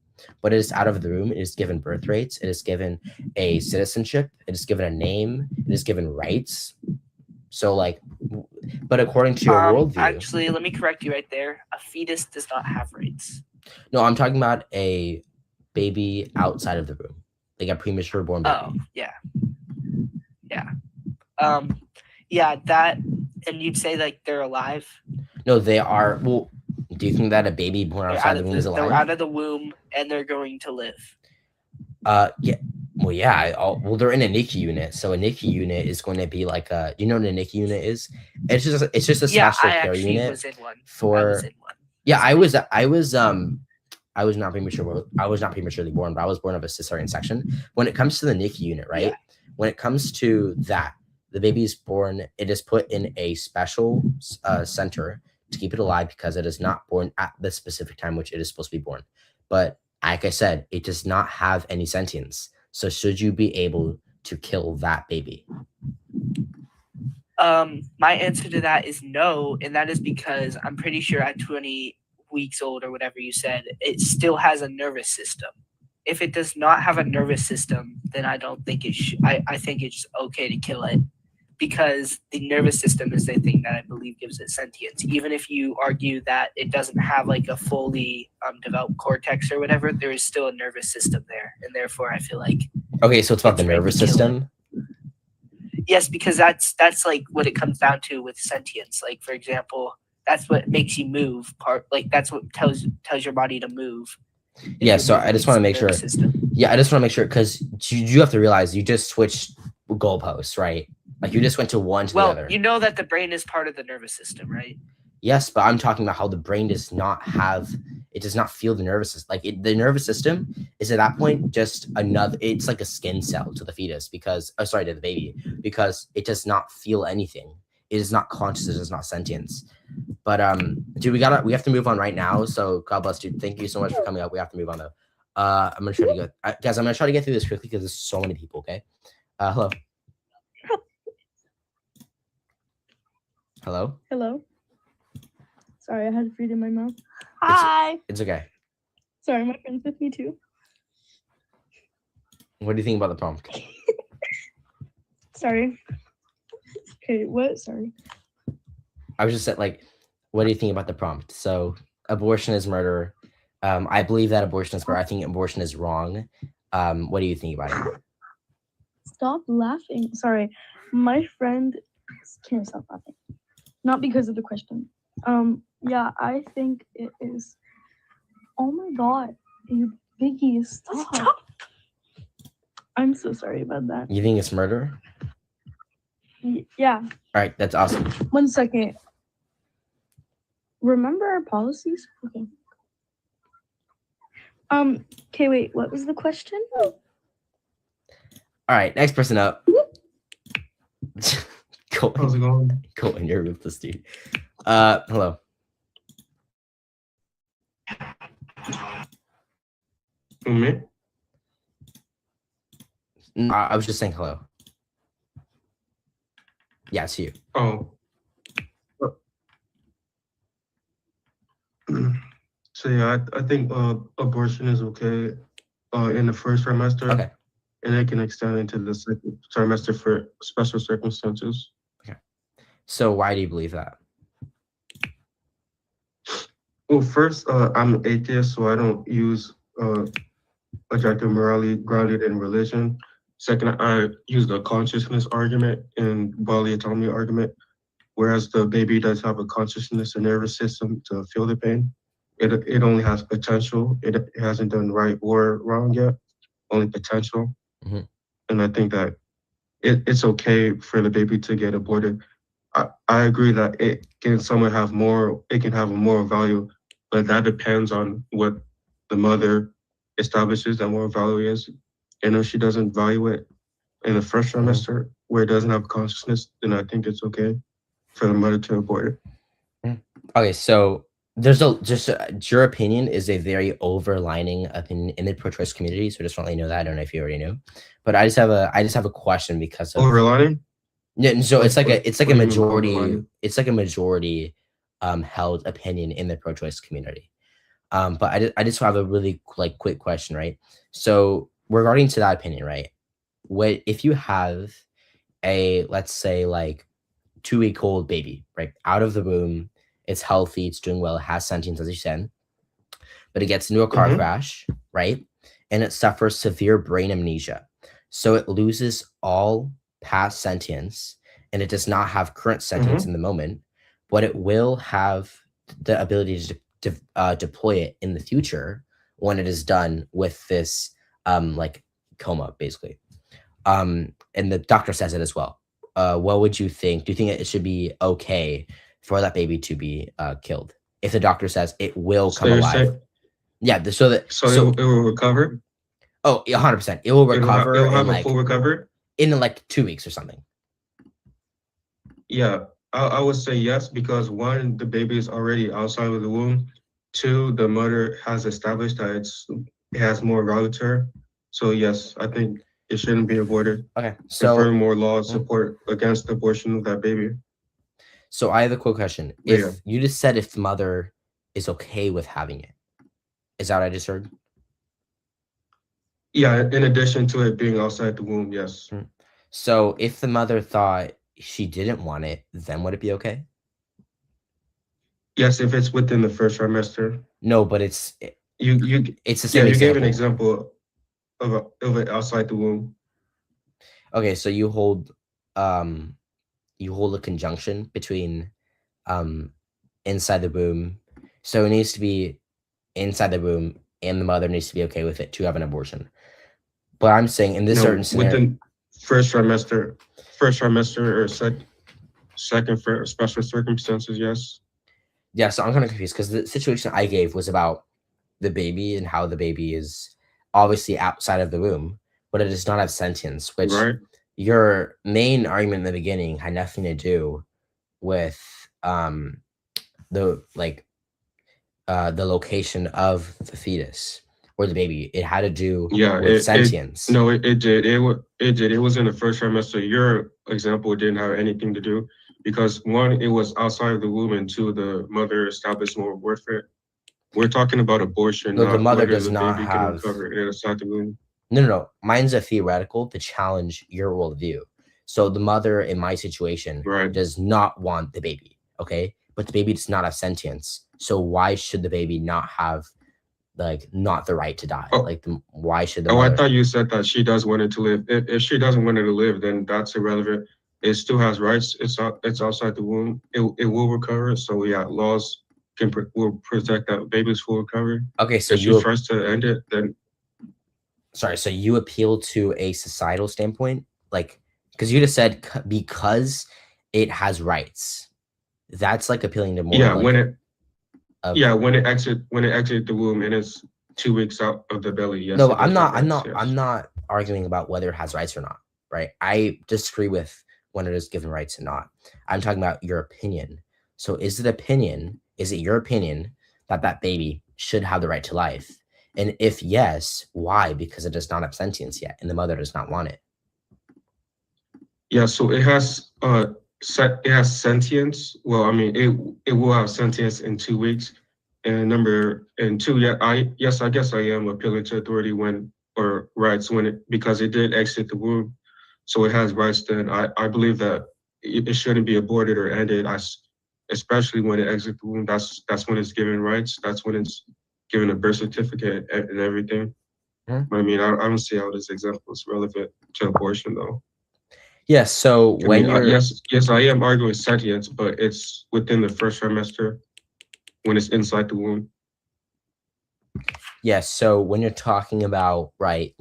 But it is out of the room. It is given birth rates. It is given a citizenship. It is given a name. It is given rights. So, like, but according to your worldview, Actually, let me correct you right there. A fetus does not have rights. no, I'm talking about a baby outside of the room, like a premature born baby. Oh, yeah. Yeah, that, and you'd say like they're alive. No, they are. Well, do you think that a baby born They're outside out the of womb is they're alive? out of the womb and they're going to live. Yeah. Well, yeah. Well, they're in a NICU unit, so a NICU unit is going to be like a. You know what a NICU unit is? It's just a Yeah, special I care actually unit was in one. for. I was in one. Yeah, I was I was not prematurely born, but I was born of a cesarean section. When it comes to the NICU unit, right? Yeah. When it comes to that, the baby is born. It is put in a special center to keep it alive because it is not born at the specific time which it is supposed to be born. But like I said, it does not have any sentience. So should you be able to kill that baby? My answer to that is no, and that is because I'm pretty sure at 20 weeks old or whatever you said, it still has a nervous system. If it does not have a nervous system, then I don't think it should. I think it's okay to kill it because the nervous system is the thing that I believe gives it sentience. Even if you argue that it doesn't have like a fully developed cortex or whatever, there is still a nervous system there, and therefore I feel like Okay, so it's about the right to nervous kill it. system. Yes, because that's like what it comes down to with sentience. Like for example, that's what makes you move. That's what tells your body to move. Yeah, so I just want to make sure. System. Yeah, I just want to make sure because you have to realize you just switched goalposts, right? Like you just went to one to the other. You know that the brain is part of the nervous system, right? Yes, but I'm talking about how the brain does not feel the nervous system. Like the nervous system is at that point just it's like a skin cell to the fetus to the baby, because it does not feel anything. It is not conscious. It is not sentience. But dude, we have to move on right now. So God bless, dude. Thank you so much for coming up. We have to move on though. I'm gonna try to go, guys. I'm gonna try to get through this quickly because there's so many people. Okay. Hello. Hello. Hello. Sorry, I had food in my mouth. It's okay. Sorry, my friend's with me too. What do you think about the prompt? Sorry. Okay, what? Sorry. I was just saying, like, what do you think about the prompt? So, abortion is murder. I believe that abortion is murder. I think abortion is wrong. What do you think about it? Stop laughing. Sorry, my friend can't stop laughing. Not because of the question. Yeah, I think it is. Oh my god, you Biggie, stop. I'm so sorry about that. You think it's murder? Yeah. All right, that's awesome. 1 second. Remember our policies? Okay. Okay, wait, what was the question? All right, next person up. How's it going? Colton, you're ruthless, dude. Hello. Me? I was just saying hello. Yeah, it's you. Oh. So yeah, I think abortion is okay in the first trimester. Okay. And it can extend into the second trimester for special circumstances. So why do you believe that? Well, first, I'm an atheist, so I don't use objective morality grounded in religion. Second, I use the consciousness argument and bodily autonomy argument, whereas the baby does have a consciousness and nervous system to feel the pain. It only has potential. It hasn't done right or wrong yet, only potential. Mm-hmm. And I think that it's okay for the baby to get aborted. I agree that it can have a moral value, but that depends on what the mother establishes that moral value is. And if she doesn't value it in the first trimester where it doesn't have consciousness, then I think it's okay for the mother to abort it. Okay, so your opinion is a very overlining opinion in the pro-choice community. So just want to let you know that. I don't know if you already knew, but I just have a question because of overlining. Yeah, so it's like a majority held opinion in the pro-choice community. But I just have a really quick question, right? So regarding to that opinion, right? What if you have a, let's say, 2-week-old baby, right, out of the womb, it's healthy, it's doing well, it has sentience, as you said, but it gets into a car crash, right? And it suffers severe brain amnesia. So it loses all past sentience, and it does not have current sentience in the moment, but it will have the ability to deploy it in the future when it is done with this coma, basically. And the doctor says it as well. What would you think? Do you think it should be okay for that baby to be killed if the doctor says it will come alive? Yeah. So that So it will recover. oh, 100%. It will recover It will in have a like full recovery. in like 2 weeks or something. Yeah, I would say yes because one, the baby is already outside of the womb. Two, the mother has established that it has more value to her. So yes, I think it shouldn't be aborted. Okay. And So furthermore, laws support against abortion of that baby. so I have a quick question. But If yeah. you just said if the mother is okay with having it, is that what I just heard? Yeah, in addition to it being outside the womb, yes. So if the mother thought she didn't want it, then would it be okay? Yes, if it's within the first trimester. No, but You it's the yeah, same you gave example. an example of it outside the womb. Okay, so you hold a conjunction between inside the womb. So it needs to be inside the womb and the mother needs to be okay with it to have an abortion. But I'm saying in this certain scenario, within first trimester or second for special circumstances, yes. yeah, so I'm kind of confused because the situation I gave was about the baby and how the baby is obviously outside of the womb, but it does not have sentience, which Right. your main argument in the beginning had nothing to do with the location of the fetus or the baby. It had to do with sentience. It did. It did. It was in the first trimester. Your example didn't have anything to do because one, it was outside of the womb, and two, the mother established more worth for it. We're talking about abortion, No, the not mother whether does the not baby have. can recover inside the womb. No. Mine's a theoretical to challenge your worldview. So the mother in my situation Right. does not want the baby, okay? But the baby does not have sentience. So why should the baby not have not the right to die? Oh. Why should the Oh, mother? I thought you said that she does want it to live. If she doesn't want it to live, then that's irrelevant. It still has rights. It's outside the womb. It will recover. So yeah, laws will protect that baby's full recovery. Okay, so if she tries to end it, then sorry, so you appeal to a societal standpoint, because you just said because it has rights. That's appealing to more. Yeah, when it exits the womb and it's 2 weeks out of the belly. Yes. No, I'm not arguing about whether it has rights or not. Right? I disagree with when it is given rights and not. I'm talking about your opinion. So is it your opinion that baby should have the right to life? And if yes, why? Because it does not have sentience yet, and the mother does not want it. Yeah, so it has sentience. Well, I mean, it will have sentience in 2 weeks. And two, yeah, I guess I am appealing to authority or rights because it did exit the womb, so it has rights. Then I believe that it shouldn't be aborted or ended. Especially when it exits the womb, that's when it's given rights. That's when it's given a birth certificate and everything. I mean, I don't see how this example is relevant to abortion, though. Yes. So yes, I am arguing sentience, but it's within the first trimester when it's inside the womb. Yes. So when you're talking about rights,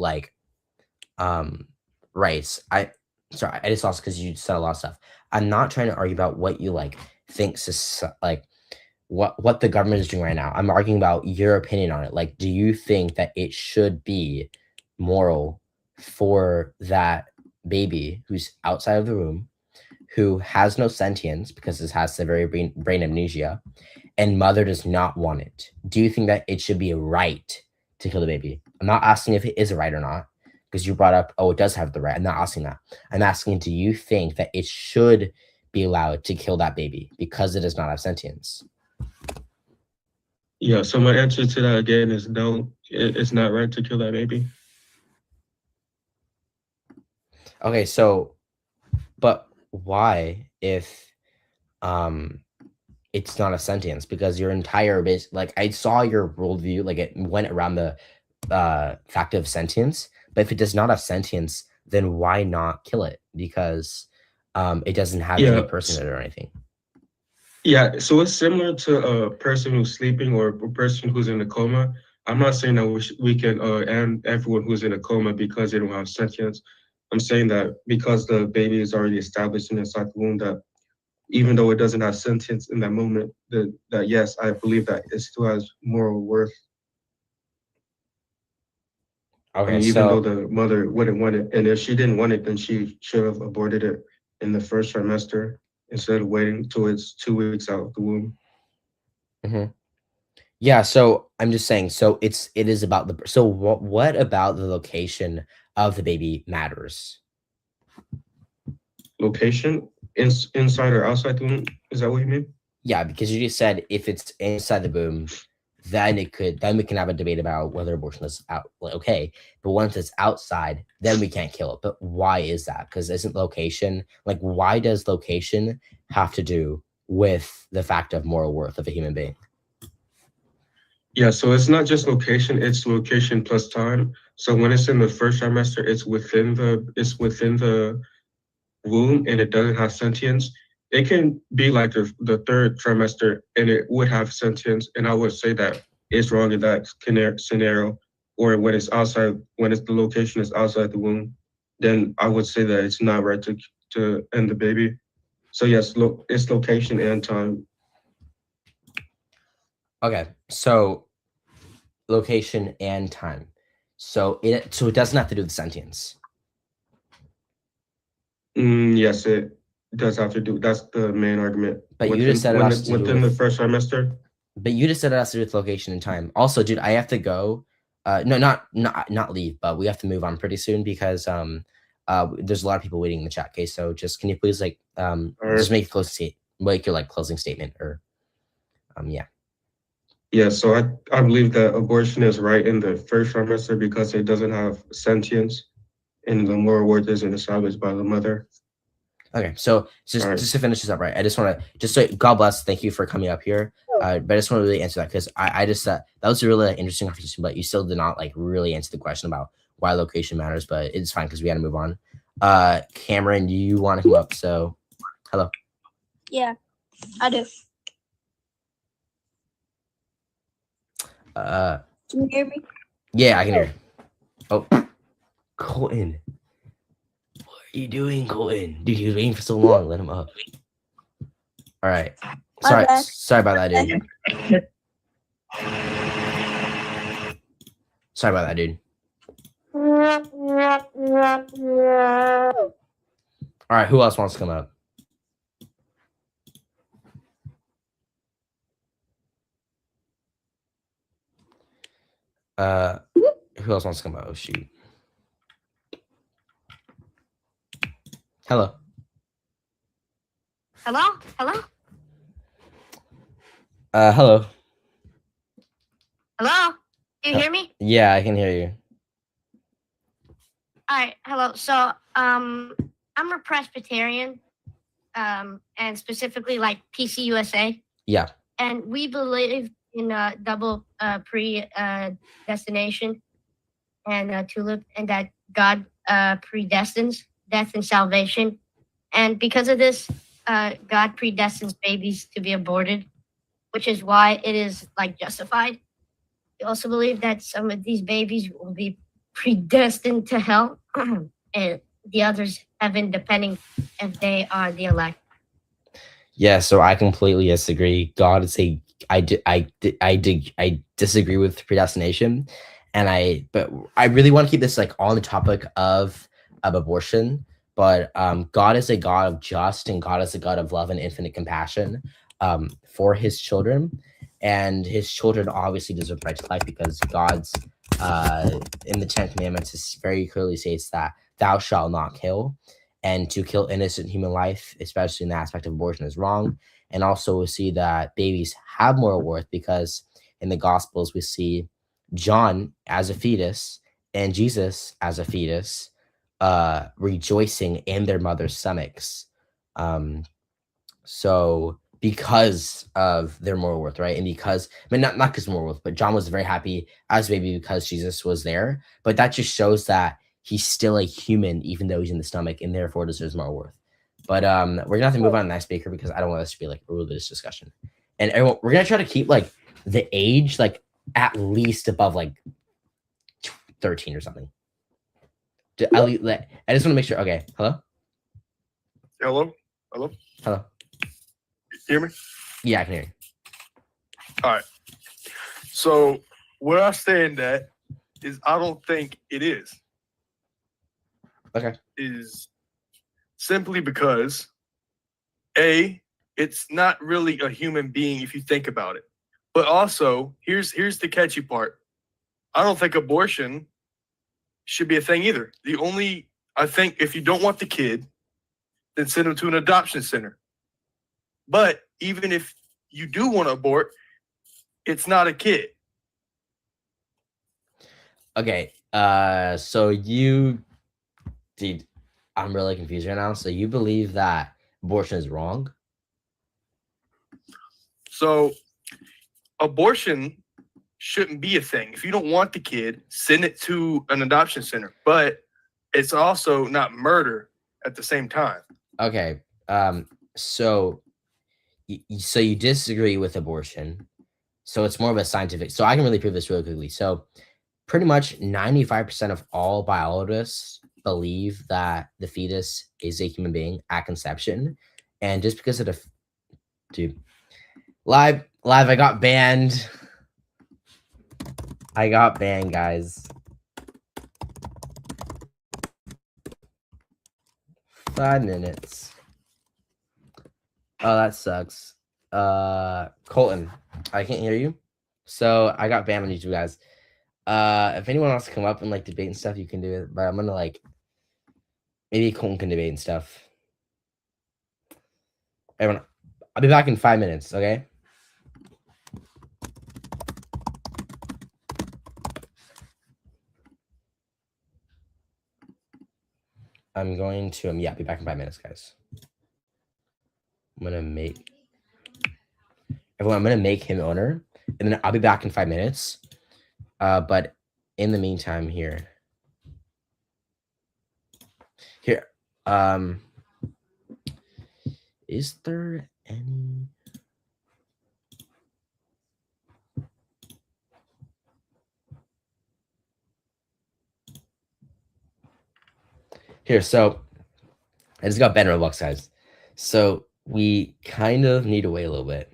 I just lost because you said a lot of stuff. I'm not trying to argue about what you thinks what the government is doing right now. I'm arguing about your opinion on it. Do you think that it should be moral for that baby who's outside of the womb, who has no sentience because it has severe brain amnesia, and mother does not want it? Do you think that it should be a right to kill the baby? I'm not asking if it is a right or not, because you brought up, it does have the right. I'm not asking that. I'm asking, do you think that it should be allowed to kill that baby because it does not have sentience? Yeah, so my answer to that again is no. It's not right to kill that baby. Okay, so, but why if it's not a sentience? Because your entire base, I saw your worldview, it went around the fact of sentience. But if it does not have sentience, then why not kill it? Because it doesn't have any person in it or anything. Yeah, so it's similar to a person who's sleeping or a person who's in a coma. I'm not saying that we can end everyone who's in a coma because they don't have sentience. I'm saying that because the baby is already established inside the womb, that even though it doesn't have sentience in that moment, that yes, I believe that it still has moral worth. Okay, even though so the mother wouldn't want it, and if she didn't want it, then she should have aborted it in the first trimester instead of waiting till it's 2 weeks out of the womb. mhm. Yeah, so I'm just saying, so it is about the so what about the location of the baby matters? Location, inside or outside the womb? Is that what you mean? Yeah, because you just said if it's inside the womb, then we can have a debate about whether abortion is out like, okay. But once it's outside, then we can't kill it. But why is that? Because isn't location like why does location have to do with the fact of moral worth of a human being? Yeah, so it's not just location, it's location plus time. So when it's in the first trimester, it's within the womb and it doesn't have sentience. It can be like the third trimester and it would have sentience. And I would say that it's wrong in that scenario. Or when it's outside, when it's the location is outside the womb, then I would say that it's not right to end the baby. So yes, it's location and time. Okay, so location and time. So it doesn't have to do with sentience. Yes, it does have to do. That's the main argument. But you just said it has to do within the with, first trimester. but you just said it has to do with location and time. Also, dude, I have to go. No, not leave, but we have to move on pretty soon because there's a lot of people waiting in the chat. Okay, so just can you please like just make your closing statement or yeah. Yeah, so I believe that abortion is right in the first trimester because it doesn't have sentience and the moral worth isn't established by the mother. Okay, so just to finish this up, right? I just want to just say God bless. Thank you for coming up here. But I just want to really answer that because I just that was a really interesting conversation, but you still did not like really answer the question about why location matters. But it's fine because we had to move on. Cameron, you want to come up? So, hello. Yeah, I do. Can you hear me? Yeah, I can hear you. Oh, Colton. What are you doing, Colton? Dude, he was waiting for so long. Let him up. All right. Sorry about that, dude. Sorry about that, dude. All right, who else wants to come up? Who else wants to come up? Oh shoot. Hello. Hello? Hello? Hello. Hello? Can you hear me? Yeah, I can hear you. All right. Hello. So, I'm a Presbyterian, and specifically like PCUSA, Yeah. and we believe in double predestination and tulip, and that God predestines death and salvation, and because of this, God predestines babies to be aborted, which is why it is like justified. We also believe that some of these babies will be predestined to hell and the others heaven, depending if they are the elect. Yeah, so I completely disagree. God is I disagree with predestination, but I really want to keep this like on the topic of abortion. But God is a God of just, and God is a God of love and infinite compassion for His children, and His children obviously deserve right to life because God's in the 10 Commandments it very clearly states that thou shalt not kill. And to kill innocent human life, especially in the aspect of abortion, is wrong. And also, we see that babies have moral worth because in the Gospels, we see John as a fetus and Jesus as a fetus rejoicing in their mother's stomachs. So because of their moral worth, right? And because, I mean, not because of moral worth, but John was very happy as a baby because Jesus was there. But that just shows that he's still a human, even though he's in the stomach, and therefore deserves more worth. But we're gonna have to move on to the next speaker because I don't want this to be like a religious discussion. And everyone, we're gonna try to keep like the age like at least above like 13 or something. I just want to make sure. Okay, hello. Hello. Hello. You hear me? Yeah, I can hear you. All right. So where I stand at is I don't think it is. Okay. Is simply because it's not really a human being if you think about it. But also, here's the catchy part. I don't think abortion should be a thing either. I think if you don't want the kid, then send them to an adoption center. But even if you do want to abort, it's not a kid. Okay. So dude, I'm really confused right now. So you believe that abortion is wrong? So abortion shouldn't be a thing. If you don't want the kid, send it to an adoption center. But it's also not murder at the same time. Okay. So you disagree with abortion. So it's more of a scientific. So I can really prove this really quickly. So pretty much 95% of all biologists believe that the fetus is a human being at conception. And just because of the dude, live, I got banned. I got banned, guys. 5 minutes. Oh, that sucks. Colton, I can't hear you. So I got banned on YouTube, guys. If anyone wants to come up and like debate and stuff, you can do it. But I'm gonna like maybe Colton can debate and stuff. Everyone, I'll be back in 5 minutes, okay? I'm going to be back in 5 minutes, guys. I'm gonna make him owner, and then I'll be back in 5 minutes. But in the meantime, here, is there any? Here, so I just got banned Roblox, guys. So we kind of need to wait a little bit.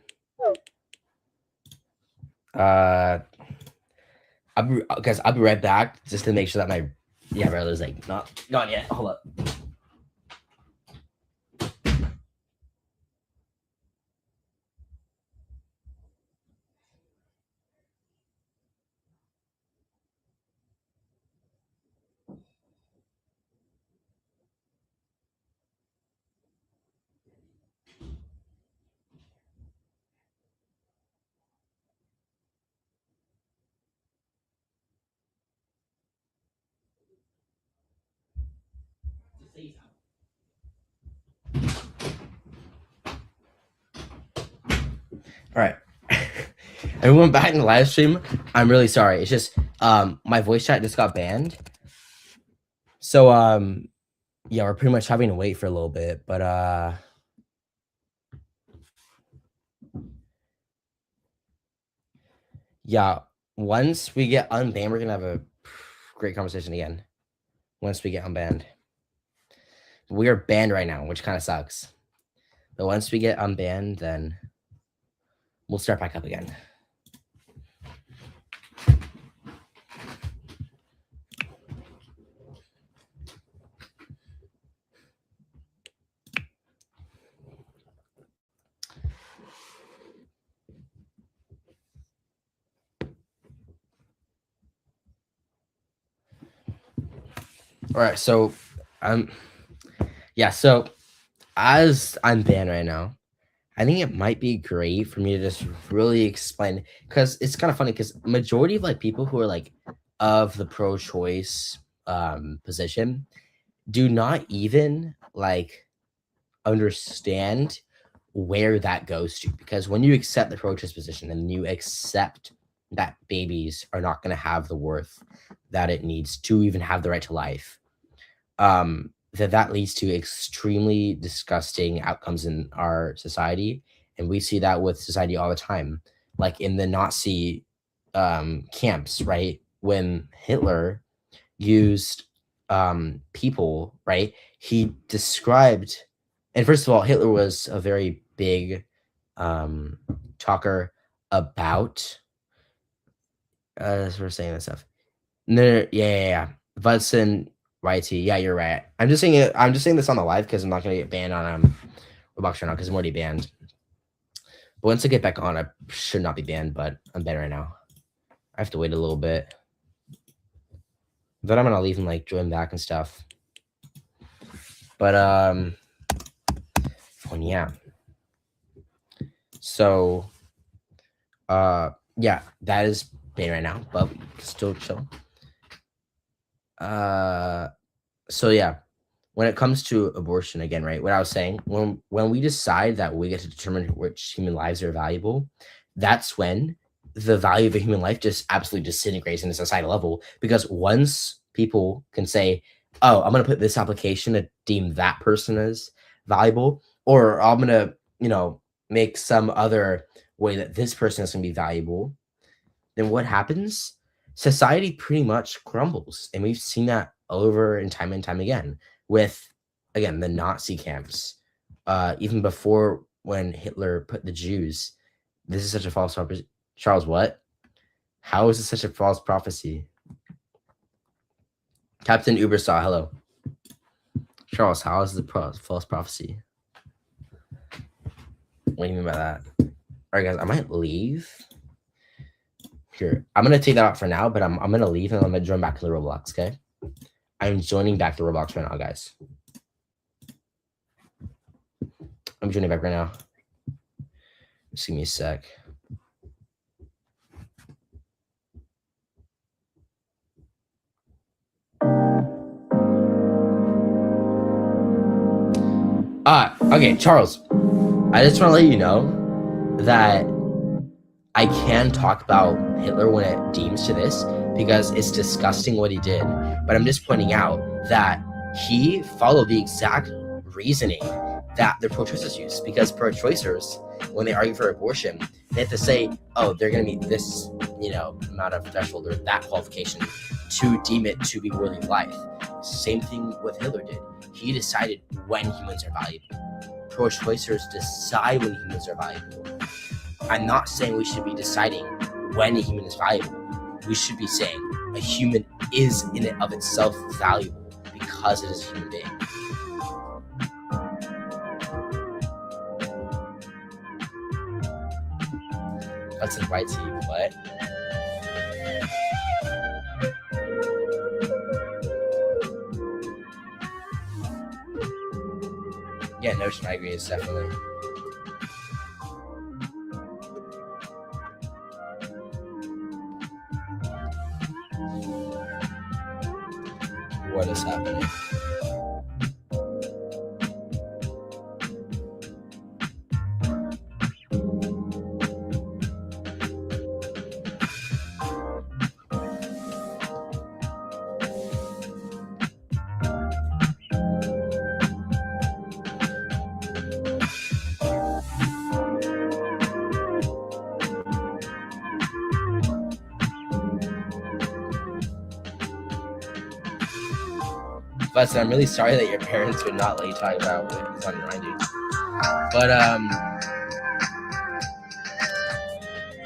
I'll be right back just to make sure that my brother's like not gone yet. Hold up. All right. Everyone back in the live stream. I'm really sorry. It's just my voice chat just got banned. So yeah, we're pretty much having to wait for a little bit, but yeah, once we get unbanned, we're gonna have a great conversation again. Once we get unbanned. We are banned right now, which kind of sucks. But once we get unbanned, then we'll start back up again. All right, so so as I'm banned right now, I think it might be great for me to just really explain, because it's kind of funny because majority of like people who are like of the pro-choice position do not even like understand where that goes to, because when you accept the pro-choice position and you accept that babies are not going to have the worth that it needs to even have the right to life, that leads to extremely disgusting outcomes in our society. And we see that with society all the time, like in the Nazi camps, right? When Hitler used people, right? He described, and first of all, Hitler was a very big talker about, as we're saying this stuff, No, yeah. Budson, YT. Yeah, you're right. I'm just saying it. I'm just saying this on the live because I'm not gonna get banned on Roblox right now because I'm already banned. But once I get back on, I should not be banned. But I'm banned right now. I have to wait a little bit. Then I'm gonna leave and like join back and stuff. But yeah. So yeah, that is banned right now, but we can still chill. So yeah, when it comes to abortion again, right? What I was saying, when we decide that we get to determine which human lives are valuable, that's when the value of a human life just absolutely disintegrates in a societal level. Because once people can say, "Oh, I'm going to put this application to deem that person as valuable," or I'm going to, make some other way that this person is going to be valuable, then what happens? Society pretty much crumbles, and we've seen that over and time again with, again, the Nazi camps. Even before when Hitler put the Jews, this is such a false prophecy. Charles, what? How is this such a false prophecy? Captain Ubersaw, hello. Charles, how is the false prophecy? What do you mean by that? All right, guys, I might leave. Here, I'm gonna take that out for now, but I'm gonna leave and I'm gonna join back to the Roblox. Okay, I'm joining back to Roblox right now, guys. I'm joining back right now. Just give me a sec. Okay, Charles. I just want to let you know that I can talk about Hitler when it deems to this because it's disgusting what he did. But I'm just pointing out that he followed the exact reasoning that the pro-choicers use. Because pro-choicers, when they argue for abortion, they have to say, oh, they're going to meet this, amount of threshold or that qualification to deem it to be worthy of life. Same thing what Hitler did. He decided when humans are valuable. Pro-choicers decide when humans are valuable. I'm not saying we should be deciding when a human is valuable. We should be saying a human is in and of itself valuable because it is a human being. That's a right to you, what? Yeah, notion, I agree, it's definitely. What is happening? But I'm really sorry that your parents would not let you talk about what is on your mind, dude. But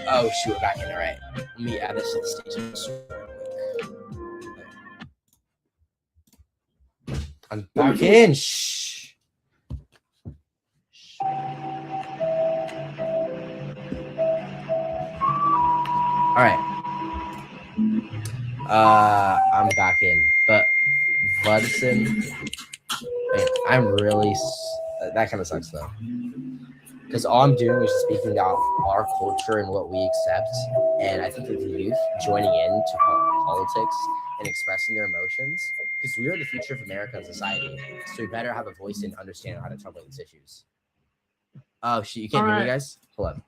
oh shoot, we're back in. All right, let me add this to the stage. I'm back in. Shh. All right. I'm back in, but Budson, I'm really. That kind of sucks though, because all I'm doing is speaking about our culture and what we accept, and I think that the youth joining into politics and expressing their emotions, because we are the future of American society, so we better have a voice and understand how to talk about these issues. Oh shit, you can't hear me, guys? Hold up.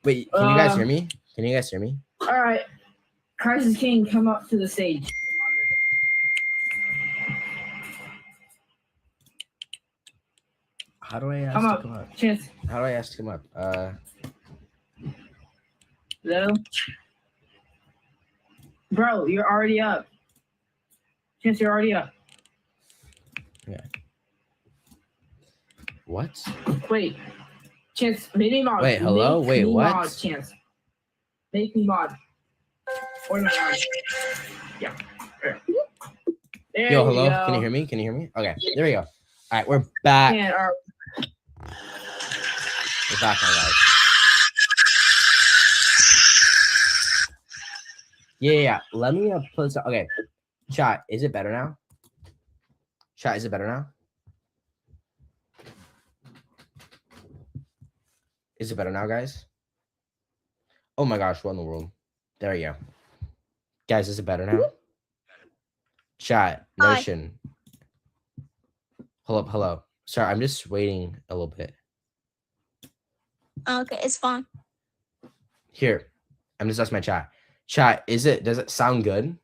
Wait, can you guys hear me? Can you guys hear me? All right, Crisis King, come up to the stage. How do I ask to come up? Chance. How do I ask to come up? Hello? Bro, you're already up. Chance, you're already up. Yeah. What? Wait. Chance, make me mod. Wait, hello? Wait, what? Mod, Chance. Make me mod. There Yo, you hello. go. Can you hear me? Can you hear me? Okay, there we go. All right, we're back. And our We're back, my guys. Yeah. Let me put some. Okay, chat. Is it better now? Chat. Is it better now? Is it better now, guys? Oh my gosh, what in the world? There you go. Guys, is it better now? Chat. Hi. Notion. Hold up. Hello. Sorry, I'm just waiting a little bit. Okay, it's fine. Here. I'm just asking my chat. Chat, does it sound good?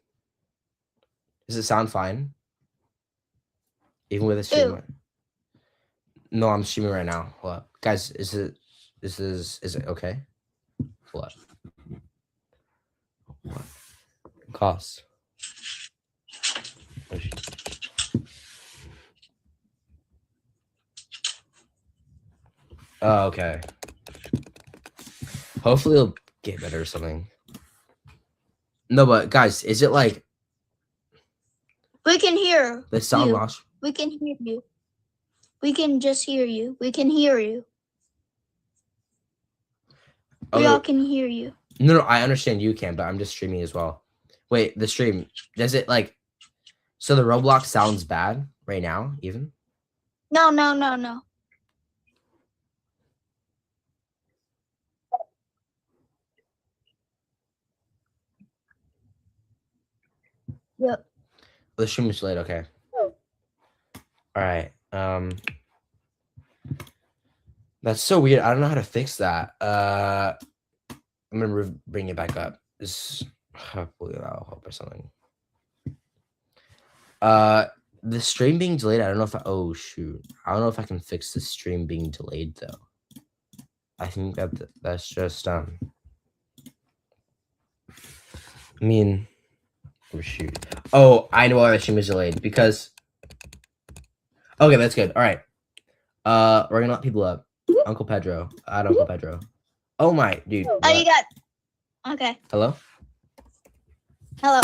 Does it sound fine? Even with a stream? No, I'm streaming right now. Hold up. Guys, is it okay? Hold up. What? Cost. Oh, okay. Hopefully it'll get better or something. No, but guys, is it like We can hear the sound you. loss? We can hear you. We can just hear you. We can hear you. We Okay. all can hear you. No, I understand you can, but I'm just streaming as well. Wait, the stream, does it like, so the Roblox sounds bad right now, even? No. Yep. The stream is late, okay. All right. That's so weird. I don't know how to fix that. I'm gonna bring it back up. Hopefully that'll help or something. The stream being delayed. I don't know if oh shoot. I don't know if I can fix the stream being delayed though. I think that's just I mean, oh shoot. Oh, I know why the stream is delayed because. Okay, that's good. All right. We're gonna let people up. Uncle Pedro. Uncle Pedro. Oh my dude. Oh, what? you got. Okay. Hello. Hello.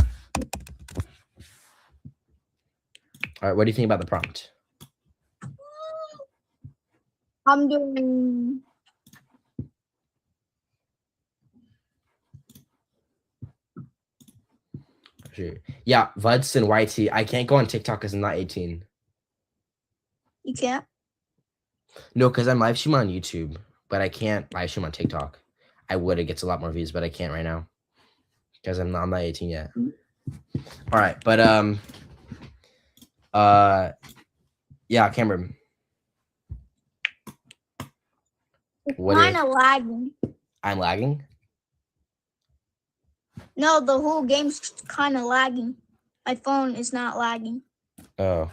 All right. What do you think about the prompt? I'm doing. Sure. Yeah, Vuds and YT. I can't go on TikTok because I'm not 18. You can't. No, because I'm live streaming on YouTube, but I can't live stream on TikTok. I would. It gets a lot more views, but I can't right now because I'm not 18 yet. All right, but yeah, Cameron. It's What kind is- of lagging. I'm lagging. No, the whole game's kind of lagging. My phone is not lagging. Oh,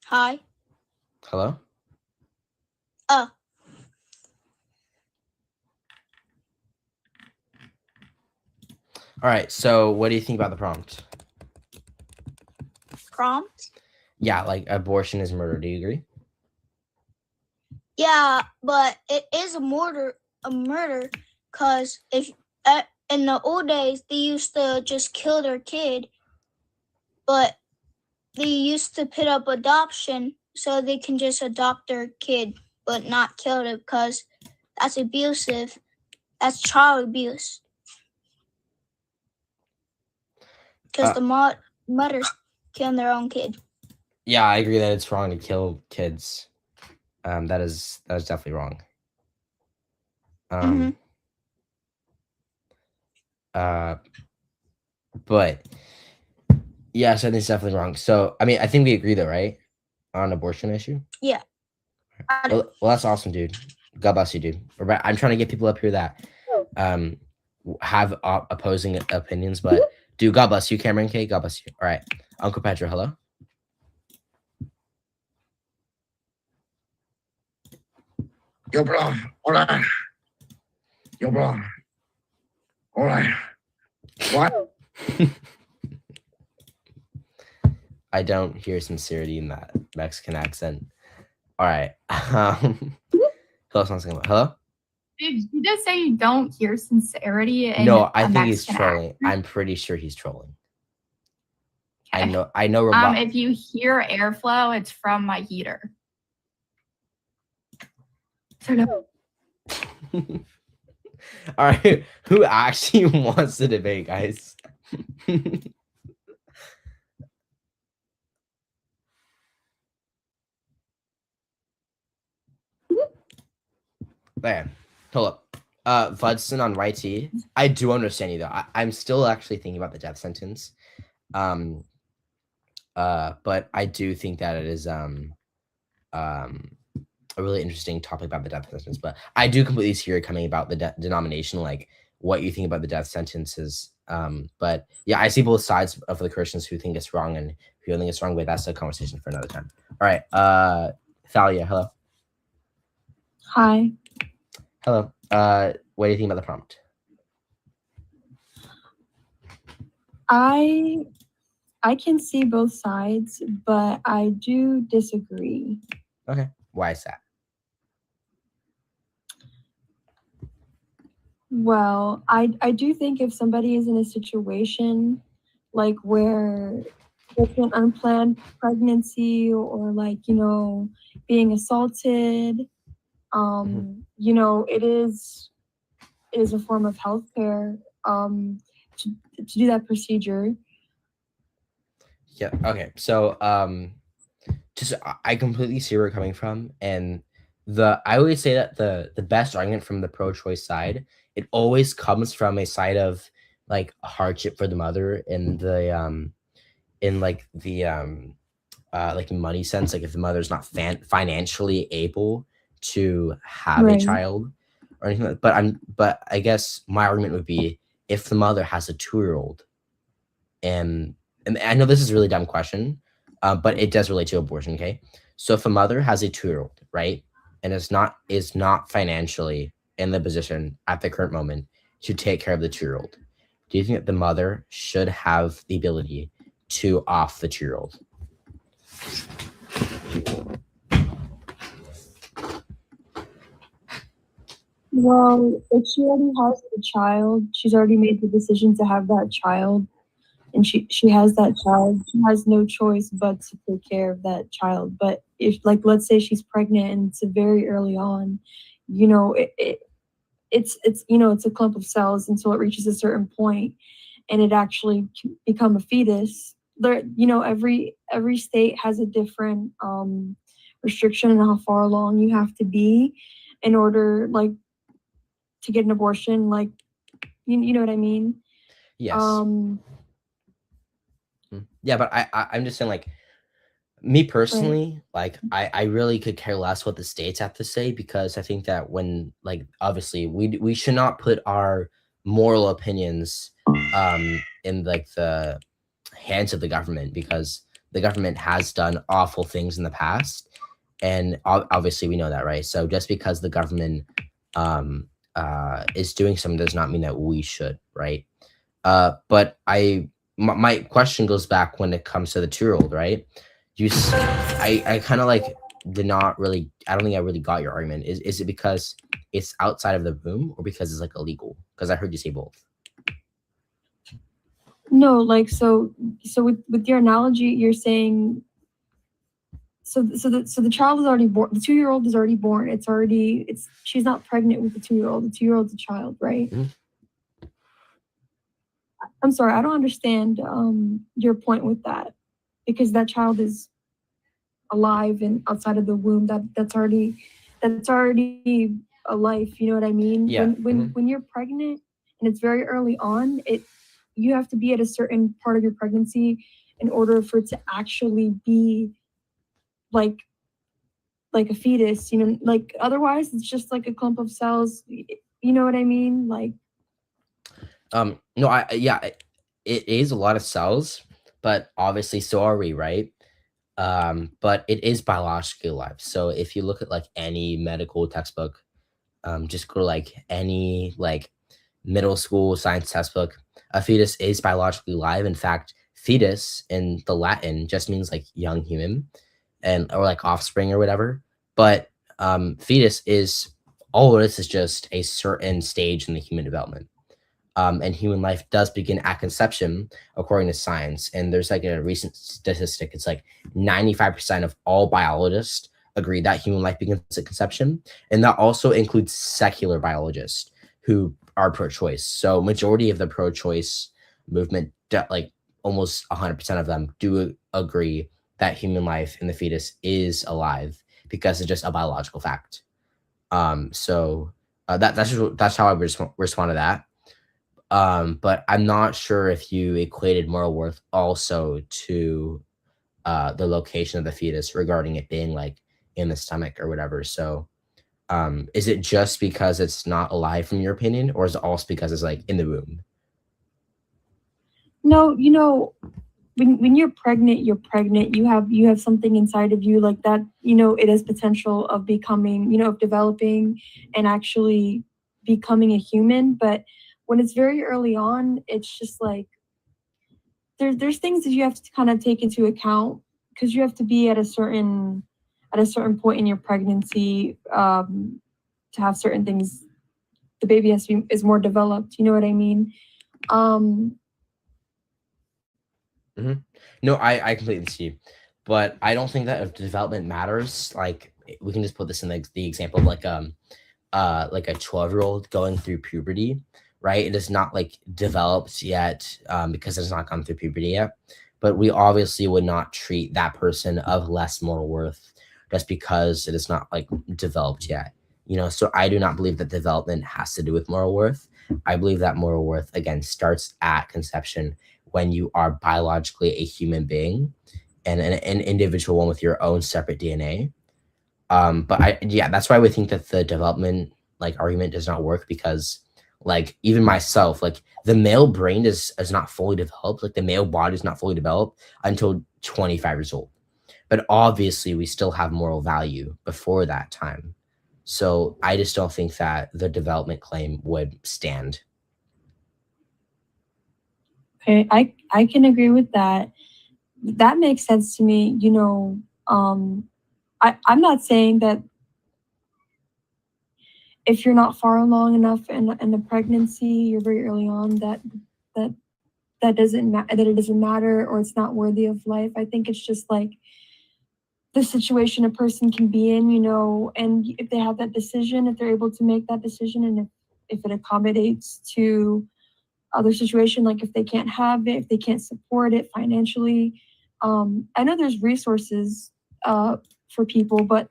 Hi. hello. Oh. All right. So, what do you think about the prompt? Prompt? Yeah, like abortion is murder. Do you agree? Yeah, but it is a murder, because if in the old days they used to just kill their kid, but they used to put up adoption so they can just adopt their kid, but not kill it because that's abusive. That's child abuse. Because the mothers killing their own kid. Yeah, I agree that it's wrong to kill kids. That is definitely wrong. But yeah, so I think it's definitely wrong. So I mean, I think we agree though, right? On abortion issue. Yeah. Well, that's awesome, dude. God bless you, dude. I'm trying to get people up here that have opposing opinions, but dude, God bless you, Cameron K. God bless you. All right, Uncle Pedro, hello. Yo, bro. Hola. Yo, bro. Hola. What? I don't hear sincerity in that Mexican accent. All right. Who else wants to come up? Hello? Did you just say you don't hear sincerity in No, I a think he's Mexican trolling. accent? I'm pretty sure he's trolling. I Okay. know. I know. Roblox. If you hear airflow, it's from my heater. So no. All right. Who actually wants to debate, guys? Man, hold up. Vudson on YT. I do understand you though. I'm still actually thinking about the death sentence. But I do think that it is a really interesting topic about the death sentence. But I do completely see you're coming about the denomination, like what you think about the death sentences. But yeah, I see both sides of the Christians who think it's wrong and who think it's wrong. But that's a conversation for another time. All right. Thalia, hello. Hi. Hello. What do you think about the prompt? I can see both sides, but I do disagree. Okay. Why is that? Well, I do think if somebody is in a situation like where it's an unplanned pregnancy or like, you know, being assaulted, you know, it is a form of healthcare to do that procedure. Yeah. Okay. So just I completely see where you're coming from, and I always say that the best argument from the pro-choice side, it always comes from a side of like a hardship for the mother in the in like the like money sense, like if the mother's not financially able to have a child or anything like that. But I guess my argument would be if the mother has a 2-year-old, and I know this is a really dumb question, but it does relate to abortion. Okay, so if a mother has a 2-year-old, right, and is not financially in the position at the current moment to take care of the 2-year-old, do you think that the mother should have the ability to off the 2-year-old? Well, if she already has a child, she's already made the decision to have that child, and she has that child. She has no choice but to take care of that child. But if, like, let's say she's pregnant and it's very early on, you know, it's you know, it's a clump of cells until it reaches a certain point, and it actually can become a fetus. There, you know, every state has a different restriction on how far along you have to be in order, like, to get an abortion. Like, you know what I mean? Yes. Yeah, but I'm just saying, like, me personally, like I really could care less what the states have to say, because I think that when, like, obviously we should not put our moral opinions in like the hands of the government, because the government has done awful things in the past, and obviously we know that, right? So just because the government is doing something does not mean that we should, right? But my question goes back when it comes to the 2-year-old, right? I kind of like did not really, I don't think I really got your argument. Is it because it's outside of the womb, or because it's like illegal? Because I heard you say both. No, like, so with your analogy, you're saying so the child is already born. The 2-year-old is already born. She's not pregnant with the 2-year-old. The 2-year-old's a child, right? I'm sorry, I don't understand your point with that, because that child is alive and outside of the womb. That's already a life. You know what I mean? Yeah. When you're pregnant and it's very early on, you have to be at a certain part of your pregnancy in order for it to actually be like a fetus. You know, like, otherwise it's just like a clump of cells. You know what I mean? Like, no, it is a lot of cells, but obviously so are we, right? But it is biologically alive. So if you look at like any medical textbook, just go to like any like middle school science textbook, a fetus is biologically alive. In fact, fetus in the Latin just means like young human, or like offspring or whatever. but fetus is all it is just a certain stage in the human development. And human life does begin at conception, according to science. And there's like a recent statistic. It's like 95% of all biologists agree that human life begins at conception. And that also includes secular biologists who are pro-choice. So majority of the pro-choice movement, like almost 100% of them do agree that human life in the fetus is alive because it's just a biological fact. That's how I would respond to that. But I'm not sure if you equated moral worth also to the location of the fetus regarding it being like in the stomach or whatever. So is it just because it's not alive from your opinion, or is it also because it's like in the womb? No, when you're pregnant, you have something inside of you like that, it has potential of becoming, of developing and actually becoming a human. But when it's very early on, it's just like there's things that you have to kind of take into account, because you have to be at a certain point in your pregnancy to have certain things. The baby is more developed. You know what I mean? No, I completely see, but I don't think that if development matters, like we can just put this in the example of like a 12-year-old going through puberty, right? It is not like developed yet because it's not gone through puberty yet. But we obviously would not treat that person of less moral worth just because it is not like developed yet. So I do not believe that development has to do with moral worth. I believe that moral worth again starts at conception, when you are biologically a human being and an individual one with your own separate DNA. But that's why we think that the development like argument does not work, because like even myself, like the male brain is not fully developed, like the male body is not fully developed until 25 years old. But obviously we still have moral value before that time. So I just don't think that the development claim would stand. Okay, I can agree with that. That makes sense to me. I'm not saying that if you're not far along enough in the pregnancy, you're very early on, that it doesn't matter, or it's not worthy of life. I think it's just like the situation a person can be in, and if they have that decision, if they're able to make that decision, and if it accommodates to other situation, like if they can't have it, if they can't support it financially. I know there's resources for people, but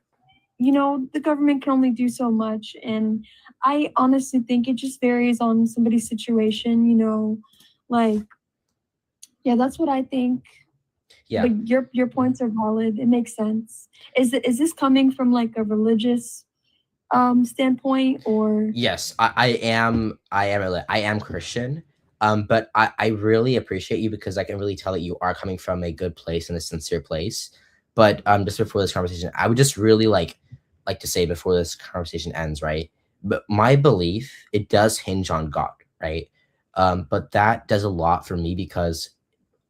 the government can only do so much. And I honestly think it just varies on somebody's situation, like, yeah, that's what I think. Yeah. But your points are valid. It makes sense. Is this coming from like a religious standpoint, or? Yes, I am Christian. But I really appreciate you, because I can really tell that you are coming from a good place and a sincere place. But just before this conversation, I would just really like to say before this conversation ends, right? But my belief, it does hinge on God, right? But that does a lot for me, because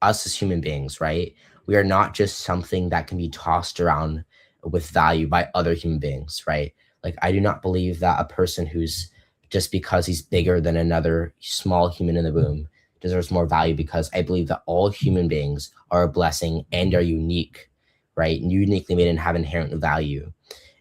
us as human beings, right? We are not just something that can be tossed around with value by other human beings, right? Like I do not believe that a person who's just because he's bigger than another small human in the womb deserves more value, because I believe that all human beings are a blessing and are unique, right? And uniquely made and have inherent value.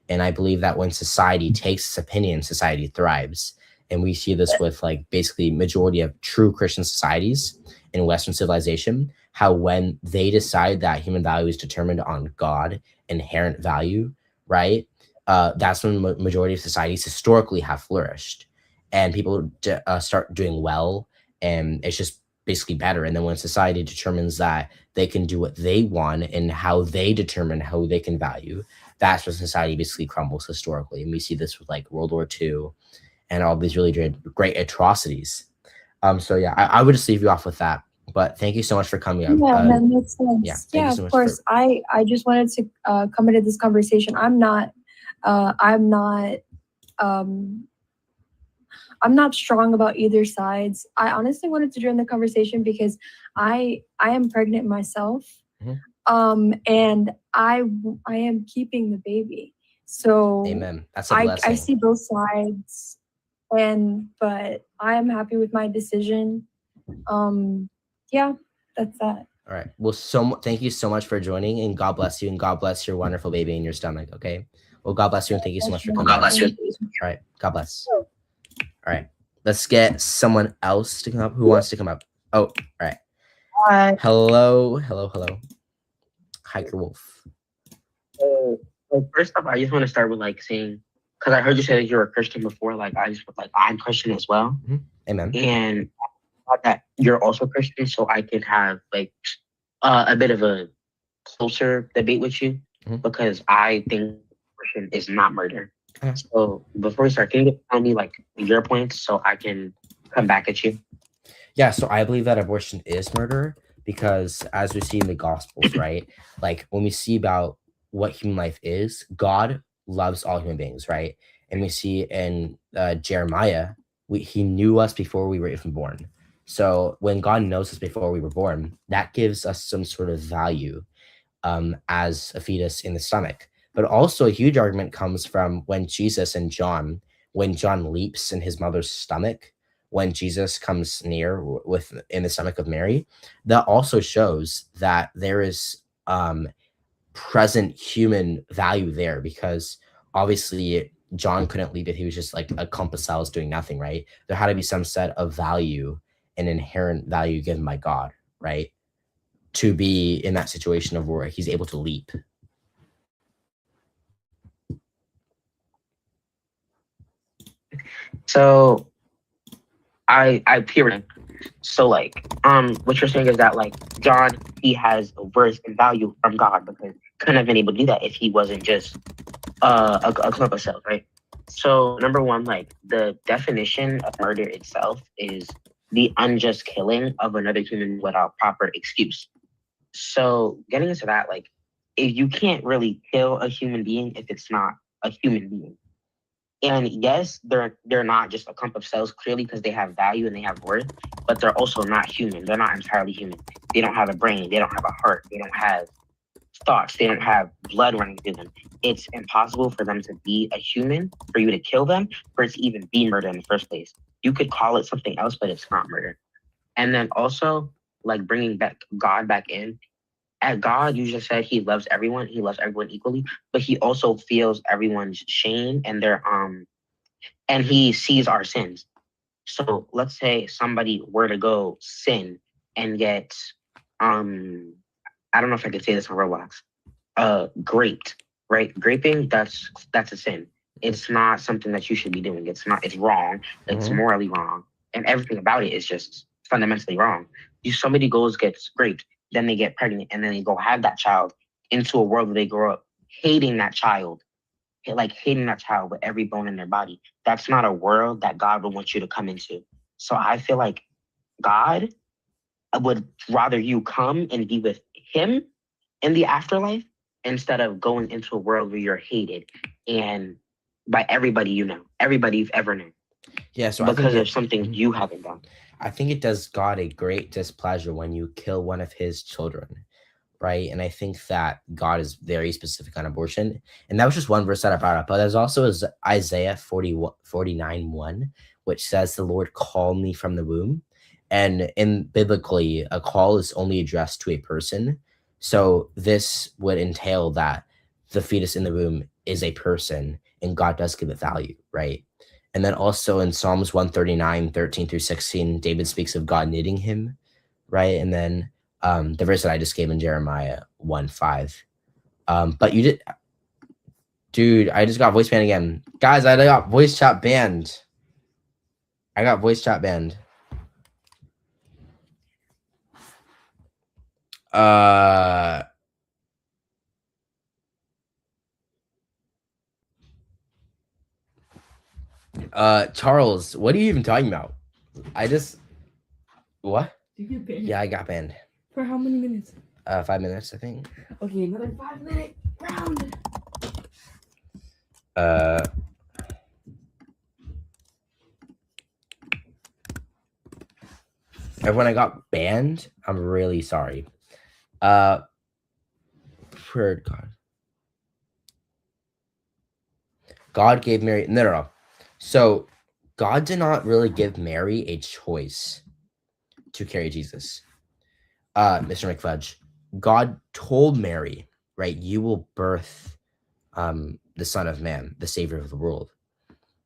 And I believe that when society takes its opinion, society thrives. And we see this with like basically majority of true Christian societies in Western civilization, how when they decide that human value is determined on God, inherent value, right? That's when majority of societies historically have flourished, and people start doing well, and it's just basically better. And then when society determines that they can do what they want and how they determine how they can value, that's when society basically crumbles historically. And we see this with like World War II and all these really great atrocities. So yeah, I would just leave you off with that. But thank you so much for coming up. Yeah, that makes sense. Yeah, thank you so of much course. I just wanted to come into this conversation. I'm not strong about either sides. I honestly wanted to join the conversation because I am pregnant myself. Mhm. And I am keeping the baby. So Amen. That's a I blessing. see both sides, but I am happy with my decision. Yeah, that's that. All right. Well, thank you so much for joining, and God bless you, and God bless your wonderful baby in your stomach. Okay. Well, God bless you, and thank you so much for coming. God bless you. All right. God bless. All right. Let's get someone else to come up. Who wants to come up? Oh, all right. Hi. Hello. Hiker Wolf. So first off, I just want to start with like saying, because I heard you say that you're a Christian before. Like I just like I'm Christian as well, Amen. and I thought that you're also Christian, so I could have like a bit of a closer debate with you because I think Christian is not murder. So before we start, can you tell me like your points so I can come back at you? Yeah, so I believe that abortion is murder because as we see in the Gospels, right? Like when we see about what human life is, God loves all human beings, right? And we see in Jeremiah, he knew us before we were even born. So when God knows us before we were born, that gives us some sort of value as a fetus in the stomach. But also a huge argument comes from when Jesus and John, when John leaps in his mother's stomach, when Jesus comes near in the stomach of Mary, that also shows that there is present human value there because obviously John couldn't leap if he was just like a clump of cells doing nothing, right? There had to be some set of value, an inherent value given by God, right? To be in that situation of where he's able to leap. So I hear it. So like what you're saying is that like John, he has a worth and value from God because couldn't have been able to do that if he wasn't just a clump of cells, right? So number one, like the definition of murder itself is the unjust killing of another human without proper excuse. So getting into that, like if you can't really kill a human being if it's not a human being. And yes, they're not just a clump of cells clearly because they have value and they have worth, but they're also not human. They're not entirely human. They don't have a brain. They don't have a heart. They don't have thoughts. They don't have blood running through them. It's impossible for them to be a human, for you to kill them, for it to even be murder in the first place. You could call it something else, but it's not murder. And then also, like bringing back God back in. At God, you just said he loves everyone. He loves everyone equally, but he also feels everyone's shame and and he sees our sins. So let's say somebody were to go sin and get, I don't know if I could say this on Roblox, graped, right? Graping, that's a sin. It's not something that you should be doing. It's wrong. It's morally wrong. And everything about it is just fundamentally wrong. Somebody gets raped, then they get pregnant, and then they go have that child into a world where they grow up hating that child, hating that child with every bone in their body. That's not a world that God would want you to come into. So I feel like God would rather you come and be with him in the afterlife instead of going into a world where you're hated and by everybody you know, everybody you've ever known. Yeah, so because of something you haven't done. I think it does God a great displeasure when you kill one of his children, right? And I think that God is very specific on abortion. And that was just one verse that I brought up. But there's also Isaiah 49:1, which says, "The Lord called me from the womb." And biblically, a call is only addressed to a person. So this would entail that the fetus in the womb is a person, and God does give it value, right? And then also in Psalms 139:13-16, David speaks of God knitting him, right? And then the verse that I just gave in Jeremiah 1:5. But you did, dude, I just got voice banned again. Guys, I got voice chat banned. Charles, what are you even talking about? What? Did you get banned? Yeah, I got banned. For how many minutes? 5 minutes, I think. Okay, another 5-minute round. Everyone, I got banned. I'm really sorry. Prayer God. God gave Mary no. So God did not really give Mary a choice to carry Jesus. Mr. McFudge, God told Mary, right, you will birth the Son of Man, the Savior of the world.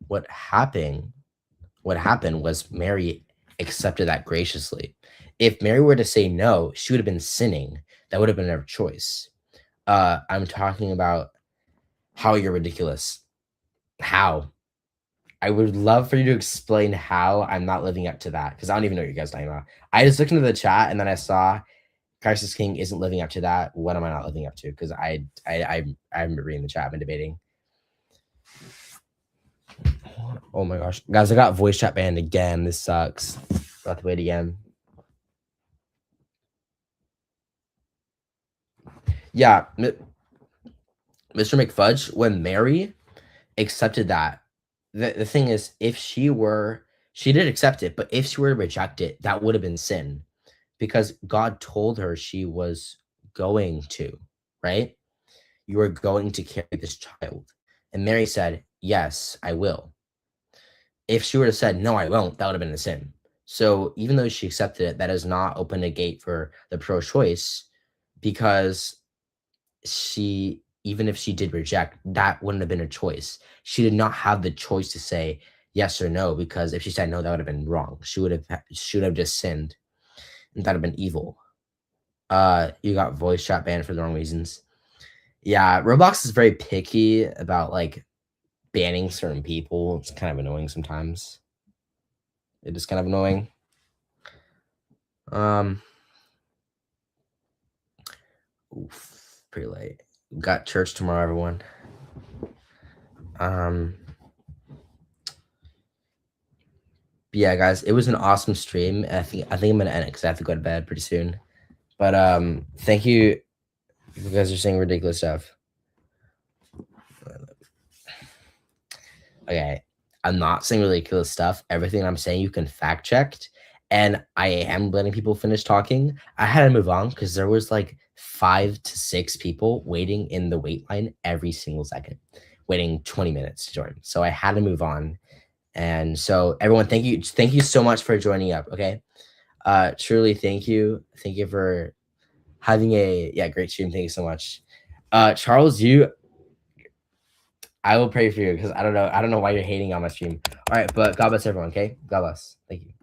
What happened was Mary accepted that graciously. If Mary were to say no, she would have been sinning. That would have been her choice. I'm talking about how you're ridiculous. How? I would love for you to explain how I'm not living up to that, because I don't even know what you guys are talking about. I just looked into the chat and then I saw Christ is King isn't living up to that. What am I not living up to? Because I haven't been reading the chat. I've been debating. Oh my gosh, guys! I got voice chat banned again. This sucks. I'll have to wait again. Yeah, Mr. McFudge, when Mary accepted that, the thing is, if she did accept it, but if she were to reject it, that would have been sin, because God told her she was going to, right? You are going to carry this child. And Mary said, yes, I will. If she would have said, no, I won't, that would have been a sin. So even though she accepted it, that does not open a gate for the pro-choice, because even if she did reject, that wouldn't have been a choice. She did not have the choice to say yes or no, because if she said no, that would have been wrong. She would have just sinned, and that would have been evil. You got voice chat banned for the wrong reasons. Yeah, Roblox is very picky about like banning certain people. It's kind of annoying sometimes. It is kind of annoying. Oof, pretty late. Got church tomorrow, everyone. Yeah, guys, it was an awesome stream. I think I'm gonna end it because I have to go to bed pretty soon. But thank you. You guys are saying ridiculous stuff. Okay, I'm not saying ridiculous stuff. Everything I'm saying you can fact checked, and I am letting people finish talking. I had to move on because there was like 5 to 6 people waiting in the wait line every single second, waiting 20 minutes to join. So I had to move on. And so everyone, thank you so much for joining up. Okay, truly thank you for having a great stream. Thank you so much. Charles, I will pray for you because I don't know why you're hating on my stream. All right, but God bless everyone. Okay, God bless. Thank you.